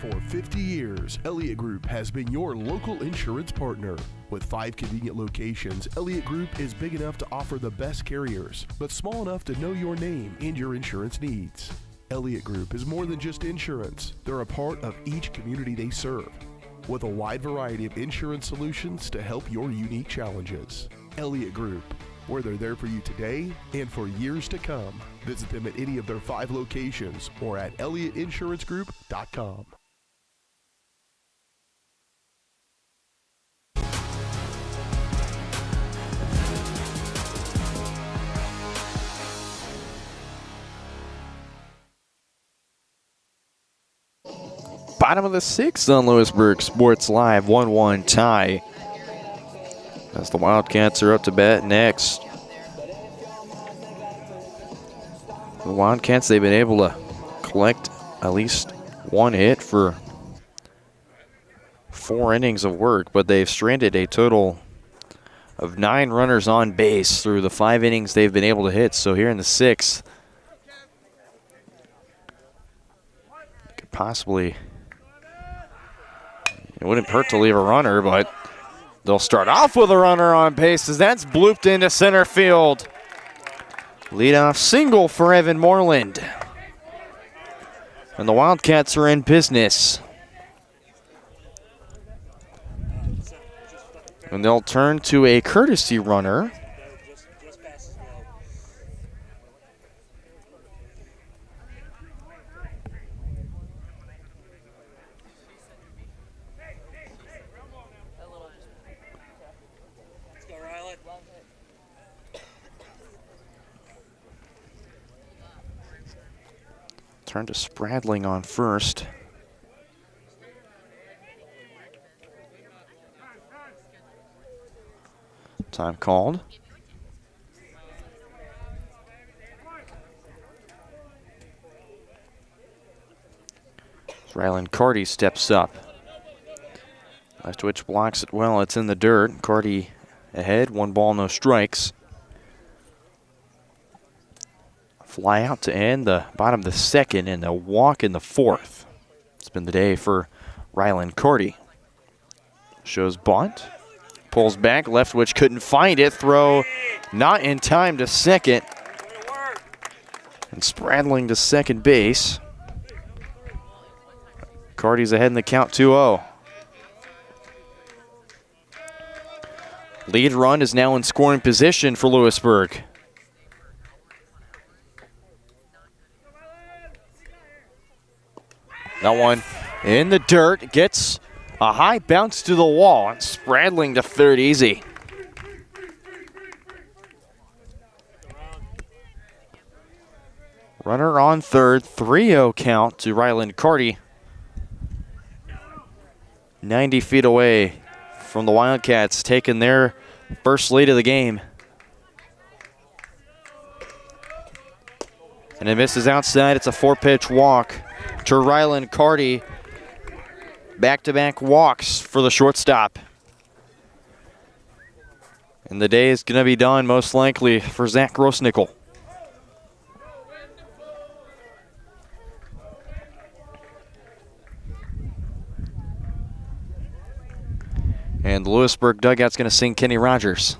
For 50 years, Elliott Group has been your local insurance partner. With 5 convenient locations, Elliott Group is big enough to offer the best carriers, but small enough to know your name and your insurance needs. Elliott Group is more than just insurance. They're a part of each community they serve, with a wide variety of insurance solutions to help your unique challenges. Elliott Group, where they're there for you today and for years to come. Visit them at any of their 5 locations or at ElliottInsuranceGroup.com. Bottom of the 6th on Louisburg Sports Live, 1-1 tie. As the Wildcats are up to bat next. The Wildcats, they've been able to collect at least 1 hit for 4 innings of work, but they've stranded a total of 9 runners on base through the 5 innings they've been able to hit. So here in the 6th, could possibly, it wouldn't hurt to leave a runner, but they'll start off with a runner on base as that's blooped into center field. Leadoff single for Evan Moreland. And the Wildcats are in business. And they'll turn to a courtesy runner. Turn to Spradling on first. Time called. Rylan Carty steps up. Leftwich blocks it well. It's in the dirt. Carty ahead. 1 ball, no strikes. Fly out to end the bottom of the 2nd and a walk in the 4th. It's been the day for Rylan Carty. Shows bunt. Pulls back. Leftwich couldn't find it. Throw not in time to second. And Spradling to second base. Carty's ahead in the count 2-0. Lead run is now in scoring position for Louisburg. That one in the dirt, gets a high bounce to the wall, and Spradling to third easy. Runner on third, 3-0 count to Rylan Carty. 90 feet away from the Wildcats, taking their first lead of the game. And it misses outside. It's a 4-pitch walk to Rylan Carty. Back-to-back walks for the shortstop. And the day is going to be done most likely for Zach Grossnickel. And the Louisburg dugout's going to sing Kenny Rogers.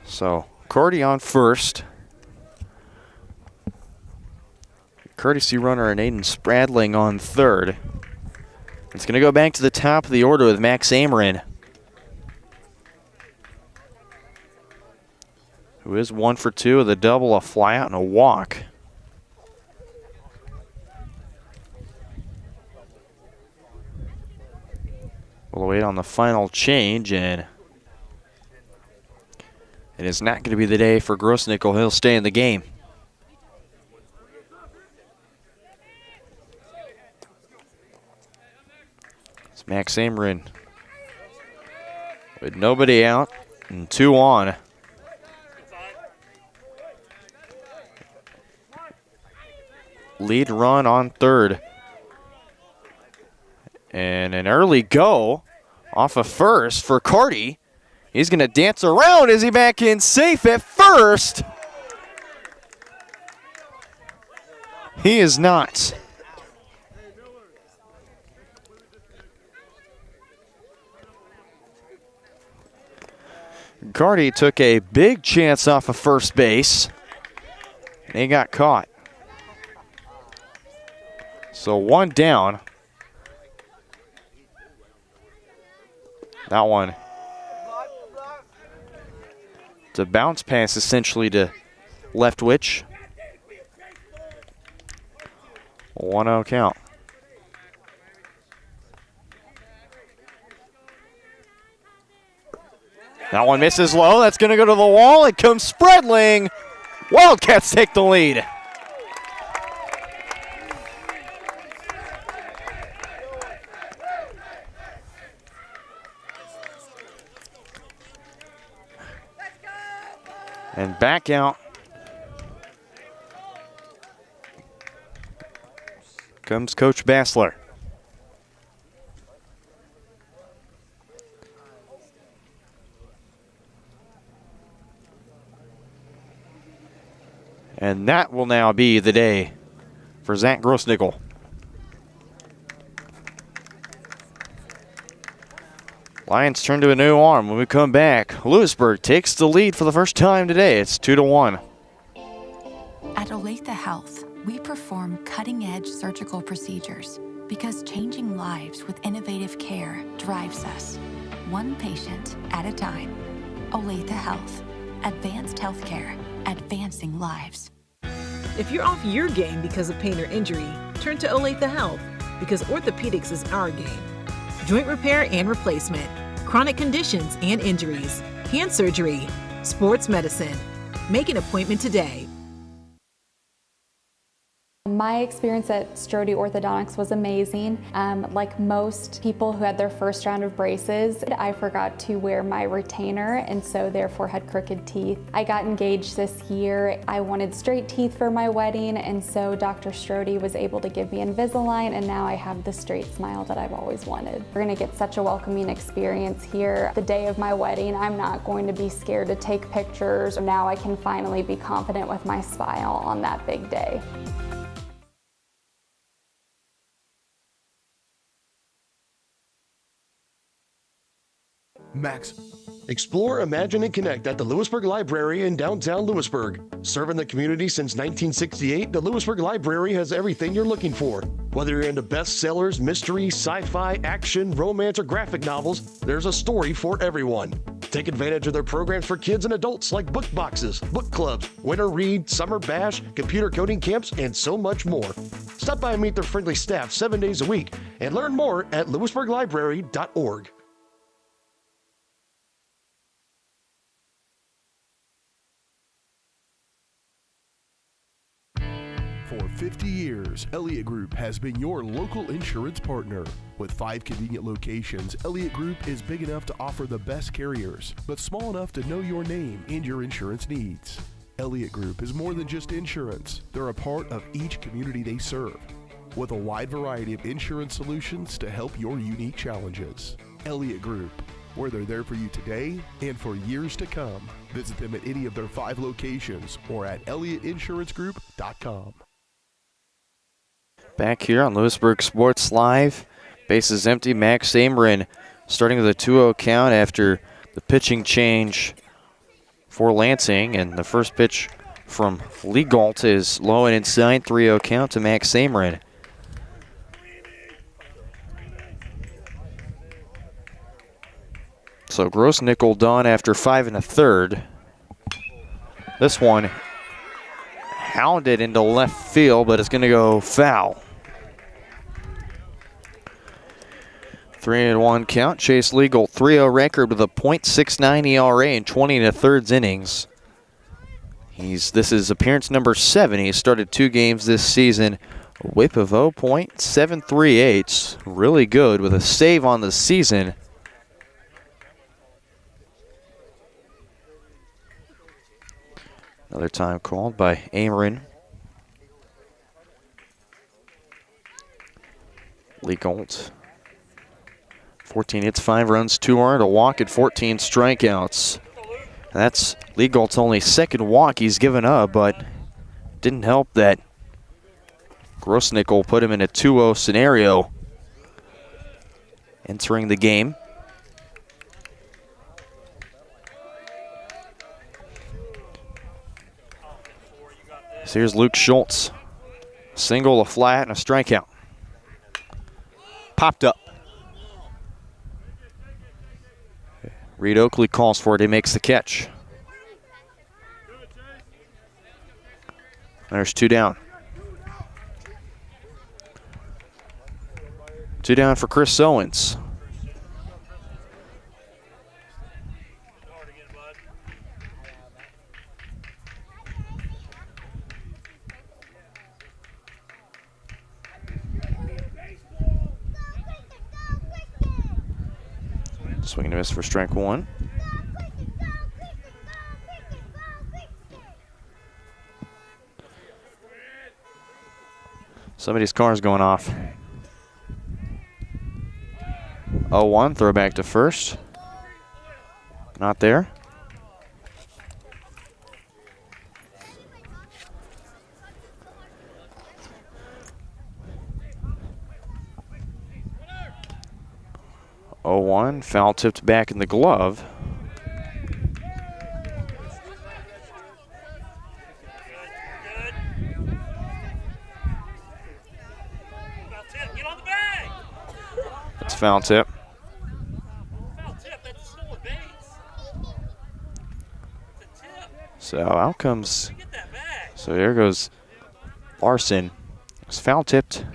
So, Carty on first. Courtesy runner and Aiden Spradling on third. It's going to go back to the top of the order with Max Ameren, who is 1 for 2 with a double, a flyout, and a walk. We'll wait on the final change, and it is not going to be the day for Grossnickel. He'll stay in the game. It's Max Ameren with nobody out and 2 on. Lead run on third. And an early go off of first for Carty. He's going to dance around. Is he back in safe at first? He is not. Carty took a big chance off of first base, and he got caught. So 1 down. That one. It's a bounce pass essentially to Leftwich. 1-0 count. That one misses low. That's going to go to the wall. It comes Spradling. Wildcats take the lead. And back out comes Coach Bassler. And that will now be the day for Zach Grossnickel. Lions turn to a new arm when we come back. Louisburg takes the lead for the first time today. It's 2-1. At Olathe Health, we perform cutting-edge surgical procedures because changing lives with innovative care drives us, one patient at a time. Olathe Health, advanced healthcare, advancing lives. If you're off your game because of pain or injury, turn to Olathe Health because orthopedics is our game. Joint repair and replacement, chronic conditions and injuries, hand surgery, sports medicine. Make an appointment today. My experience at Strode Orthodontics was amazing. Like most people who had their first round of braces, I forgot to wear my retainer and so therefore had crooked teeth. I got engaged this year. I wanted straight teeth for my wedding, and so Dr. Strode was able to give me Invisalign, and now I have the straight smile that I've always wanted. We're gonna get such a welcoming experience here. The day of my wedding, I'm not going to be scared to take pictures. Now I can finally be confident with my smile on that big day. Max. Explore, imagine, and connect at the Louisburg Library in downtown Louisburg. Serving the community since 1968, the Louisburg Library has everything you're looking for. Whether you're into bestsellers, mystery, sci-fi, action, romance, or graphic novels, there's a story for everyone. Take advantage of their programs for kids and adults like book boxes, book clubs, winter read, summer bash, computer coding camps, and so much more. Stop by and meet their friendly staff 7 days a week and learn more at louisburglibrary.org. For 50 years, Elliott Group has been your local insurance partner. With 5 convenient locations, Elliott Group is big enough to offer the best carriers, but small enough to know your name and your insurance needs. Elliott Group is more than just insurance. They're a part of each community they serve, with a wide variety of insurance solutions to help your unique challenges. Elliott Group, where they're there for you today and for years to come. Visit them at any of their 5 locations or at elliottInsuranceGroup.com. Back here on Louisburg Sports Live, bases empty. Max Amerin starting with a 2-0 count after the pitching change for Lansing, and the first pitch from Lee Galt is low and inside. 3-0 count to Max Amerin. So Grossnickel done after 5 1/3. This one hounded into left field, but it's going to go foul. 3-1 count. Chase Legal 3-0 record with a .69 ERA in 20 1/3 innings. This is appearance number 7. He started 2 games this season. A whip of 0.738. Really good with a save on the season. Another time called by Amerin. Lee Galt. 14 hits, 5 runs, 2 earned, a walk, and 14 strikeouts. That's Lee Galt's only second walk he's given up, but didn't help that Grossnickel put him in a 2-0 scenario entering the game. So here's Luke Schultz. Single, a flat, and a strikeout. Popped up. Reed Oakley calls for it. He makes the catch. There's 2 down. 2 down for Chris Owens. Swing and a miss for strike 1. Somebody's car's going off. 0-1, throw back to first. Not there. Oh, 1, foul tipped back in the glove. That's foul tip. So out comes, so there goes Larson. It's foul tipped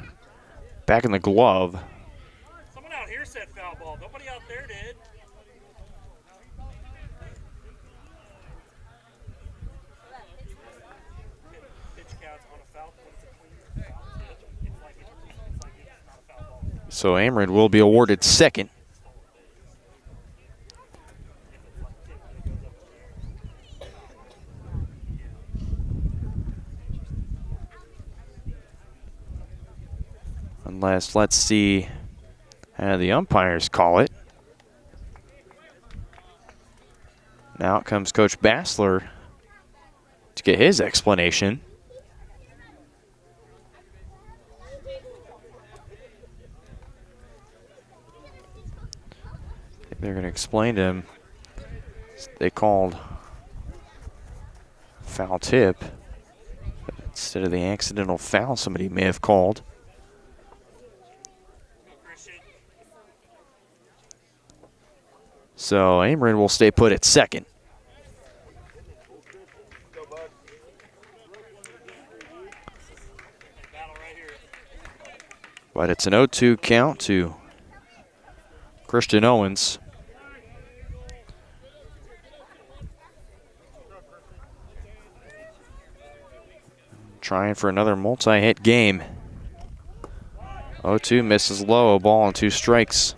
back in the glove. Someone out here said foul ball. Nobody out there did. Pitch counts on a foul. When it's a clean foul pitch, it's like it's not a foul ball. So Ameren will be awarded second. Unless, let's see, the umpires call it. Now it comes Coach Bassler to get his explanation. They're going to explain to him they called foul tip instead of the accidental foul somebody may have called. So Ameren will stay put at second. But it's an 0-2 count to Christian Owens. Trying for another multi-hit game. 0-2 misses low, a ball and 2 strikes.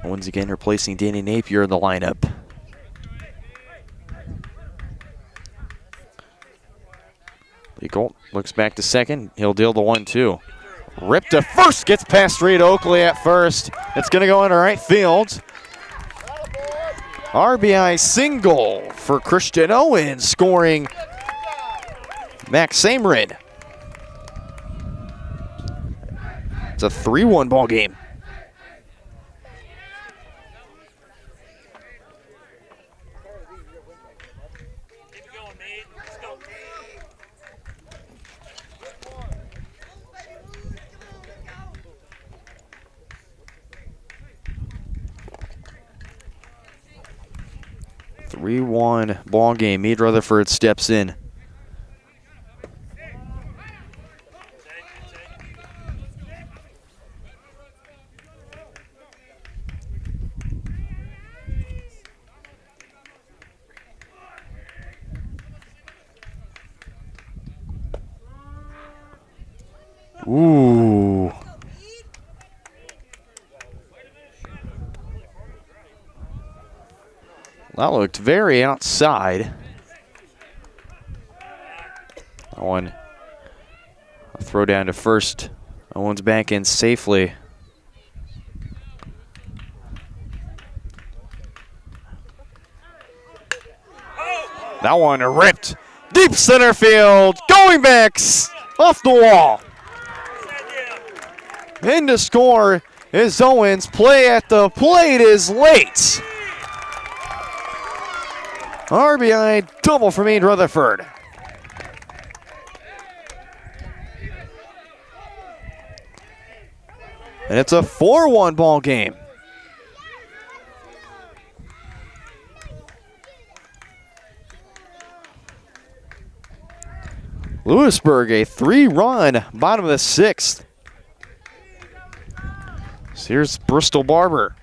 Once again replacing Danny Napier in the lineup. Lee Colt looks back to second. He'll deal the 1-2. Rip to first, gets past Reed Oakley at first. It's going to go into right field. RBI single for Christian Owens, scoring Max Ameren. It's a 3-1 ball game. Three-1 ball game. Meade Rutherford steps in. Ooh. That looked very outside. That one, a throw down to first. Owens back in safely. That one ripped deep center field. Going back off the wall. In to score is Owens. Play at the plate is late. RBI double for Meade Rutherford. And it's a 4-1 ball game. Louisburg, a 3-run bottom of the 6th. So here's Bristol Barber.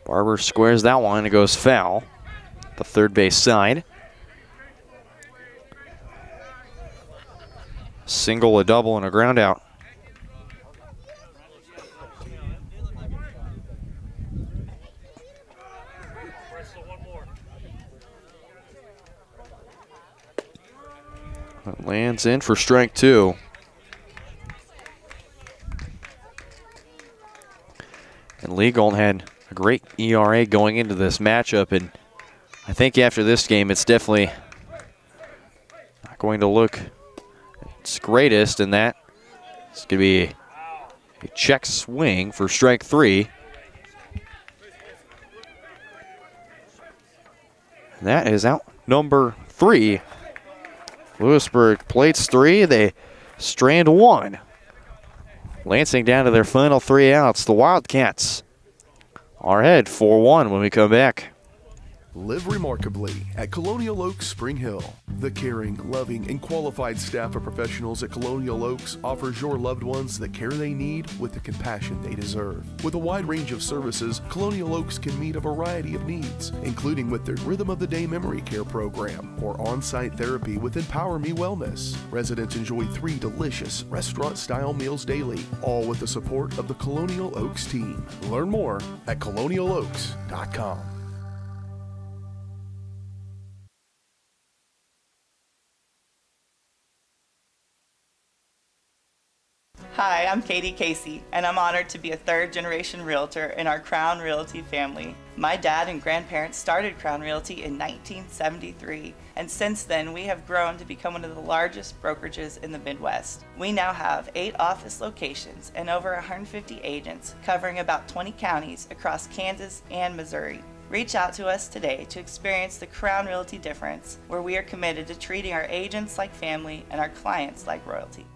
Barber squares that one. It goes foul. The third base side. Single, a double, and a ground out. That lands in for strike 2. And Lee Gold had a great ERA going into this matchup, and I think after this game it's definitely not going to look its greatest, and that it's going to be a check swing for strike 3. And that is out number 3. Louisburg plates 3. They strand 1. Lansing down to their final 3 outs. The Wildcats are ahead 4-1 when we come back. Live remarkably at Colonial Oaks Spring Hill. The caring, loving, and qualified staff of professionals at Colonial Oaks offers your loved ones the care they need with the compassion they deserve. With a wide range of services, Colonial Oaks can meet a variety of needs, including with their Rhythm of the Day Memory Care program or on-site therapy with Empower Me Wellness. Residents enjoy 3 delicious restaurant-style meals daily, all with the support of the Colonial Oaks team. Learn more at colonialoaks.com. Hi, I'm Katie Casey, and I'm honored to be a third-generation realtor in our Crown Realty family. My dad and grandparents started Crown Realty in 1973, and since then we have grown to become one of the largest brokerages in the Midwest. We now have 8 office locations and over 150 agents covering about 20 counties across Kansas and Missouri. Reach out to us today to experience the Crown Realty difference, where we are committed to treating our agents like family and our clients like royalty.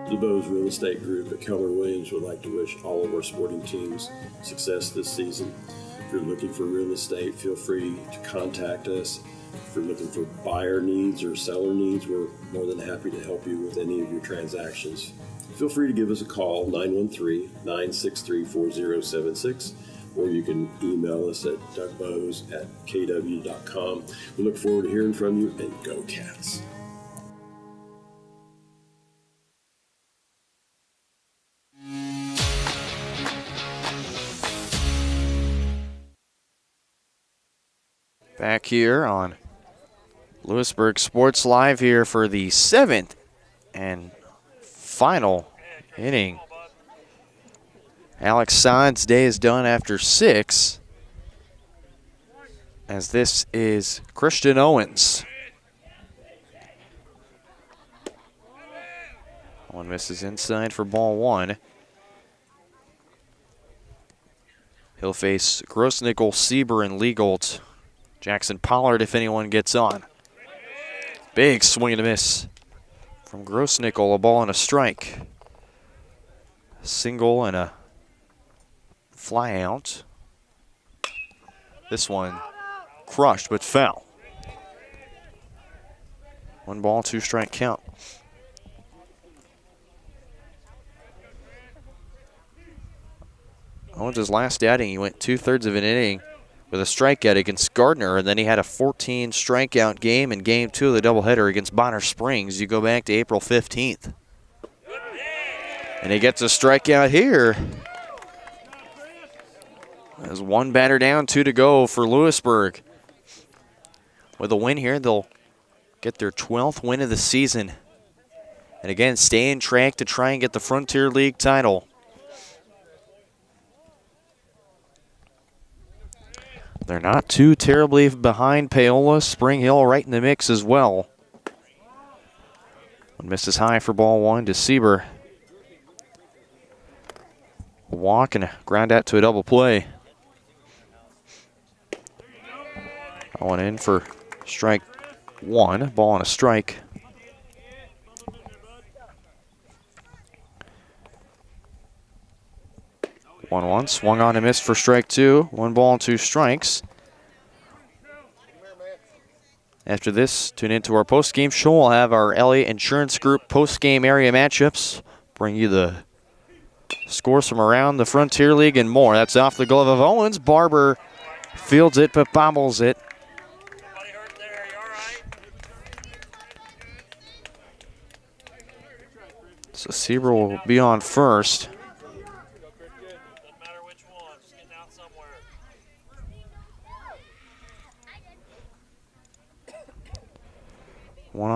The Bose Real Estate Group at Keller Williams would like to wish all of our sporting teams success this season. If you're looking for real estate, feel free to contact us. If you're looking for buyer needs or seller needs, we're more than happy to help you with any of your transactions. Feel free to give us a call, 913-963-4076, or you can email us at dougbose@kw.com. We look forward to hearing from you, and go Cats! Back here on Louisburg Sports Live here for the 7th and final inning. Alex Saad's day is done after 6, as this is Christian Owens. One misses inside for ball 1. He'll face Grossnickel, Sieber, and Leagold. Jackson Pollard if anyone gets on. Big swing and a miss from Grossnickel, a ball and a strike. A single and a fly out. This one crushed but foul. 1 ball, 2 strike count. Owens' last outing, he went 2/3 of an inning with a strikeout against Gardner, and then he had a 14 strikeout game in Game 2 of the doubleheader against Bonner Springs. You go back to April 15th. And he gets a strikeout here. There's 1 batter down, 2 to go for Louisburg. With a win here, they'll get their 12th win of the season. And again, stay in track to try and get the Frontier League title. They're not too terribly behind Paola. Spring Hill right in the mix as well. One misses high for ball 1 to Sieber. A walk and a ground out to a double play. That one in for strike 1. Ball and a strike. One swung on and missed for strike 2. 1 ball and 2 strikes. After this, tune into our post-game show. We'll have our Elliott Insurance Group post-game area matchups. Bring you the scores from around the Frontier League and more. That's off the glove of Owens. Barber fields it but bobbles it. So Sieber will be on first.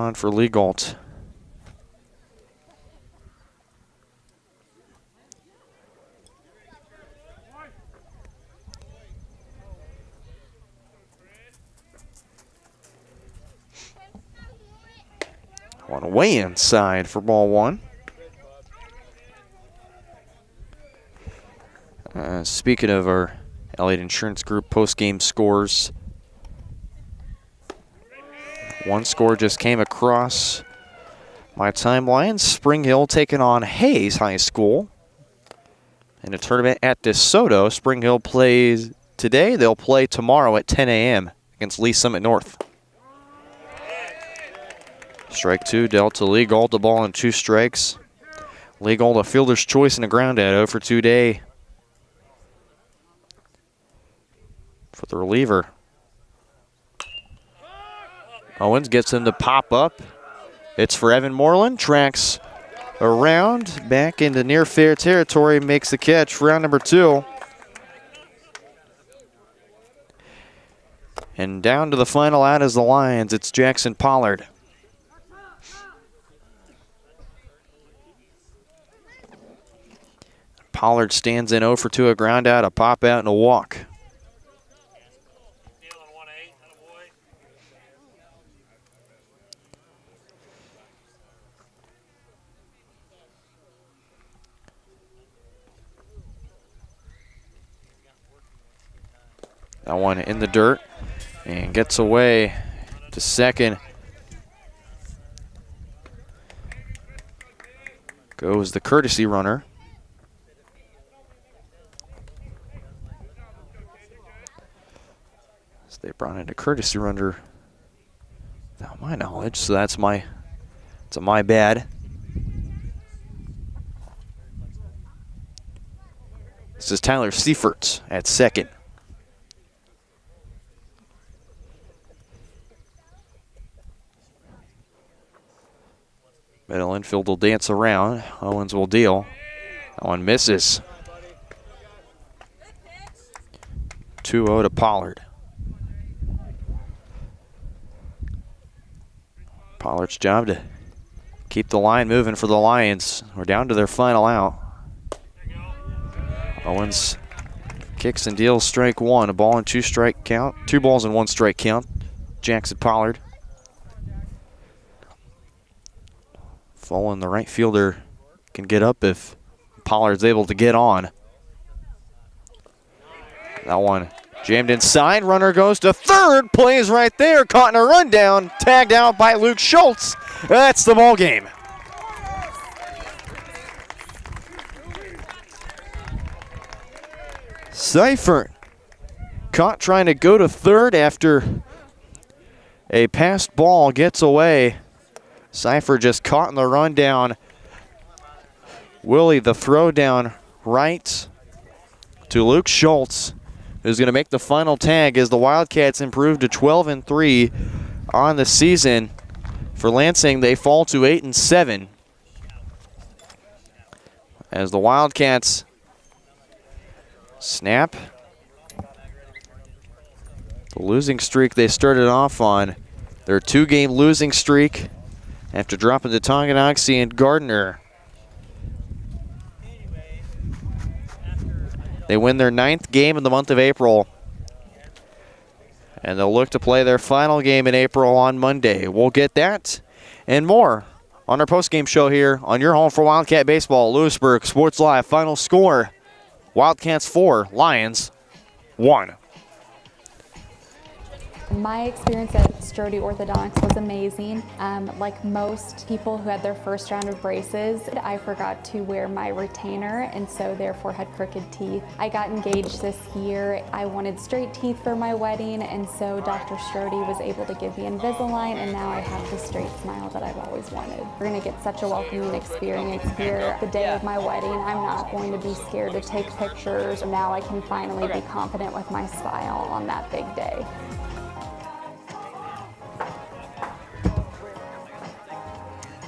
on for Lee Galt. On way inside for ball one. Speaking of our Elliott Insurance Group post-game scores, one score just came across my timeline. Spring Hill taking on Hayes High School in a tournament at DeSoto. Spring Hill plays today. They'll play tomorrow at 10 a.m. against Lee Summit North. Strike two, dealt to Lee Galt, the ball on 2 strikes. Lee Galt a fielder's choice and a ground out, 0 for 2 day for the reliever. Owens gets him to pop up. It's for Evan Moreland, tracks around, back into near fair territory, makes the catch for round number 2. And down to the final out is the Lions, it's Jackson Pollard. Pollard stands in 0 for 2, a ground out, a pop out, and a walk. That one in the dirt and gets away to second. Goes the courtesy runner. They brought in a courtesy runner without my knowledge, so that's my bad. This is Tyler Seifert at second. Middle infield will dance around. Owens will deal. That one misses. 2-0 to Pollard. Pollard's job to keep the line moving for the Lions. We're down to their final out. Owens kicks and deals strike one. A ball and 2 strike count. 2 balls and 1 strike count. Jackson Pollard. Fallen, the right fielder can get up if Pollard's able to get on. That one jammed inside. Runner goes to third. Plays right there. Caught in a rundown. Tagged out by Luke Schultz. That's the ball game. Seifert caught trying to go to third after a passed ball gets away. Seifert just caught in the rundown. Willie, the throw down right to Luke Schultz, who's going to make the final tag as the Wildcats improve to 12-3 on the season. For Lansing, they fall to 8-7. As the Wildcats snap the losing streak they started off on. Their 2-game losing streak after dropping to Tonganoxie and Gardner. They win their 9th game in the month of April, and they'll look to play their final game in April on Monday. We'll get that and more on our postgame show here on your home for Wildcat Baseball, Louisburg Sports Live. Final score, Wildcats 4, Lions 1. My experience at Strode Orthodontics was amazing. Like most people who had their first round of braces, I forgot to wear my retainer and so therefore had crooked teeth. I got engaged this year. I wanted straight teeth for my wedding, and so Dr. Strode was able to give me Invisalign, and now I have the straight smile that I've always wanted. We're gonna get such a welcoming experience here. The day of my wedding, I'm not going to be scared to take pictures. Now I can finally be confident with my smile on that big day.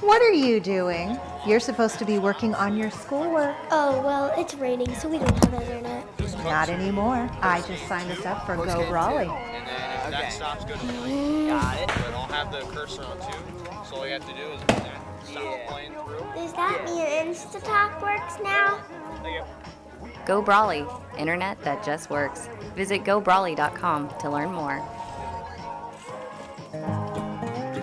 What are you doing? You're supposed to be working on your schoolwork. Oh, well, it's raining, so we don't have internet. Not anymore. I just signed us up for Go Raleigh. Okay. That stops go to Got it. But I'll have the cursor on 2, so all you have to do is put that stop playing through. Does that mean Instatalk works now? Thank you. Go Brawly, internet that just works. Visit gobrawly.com to learn more.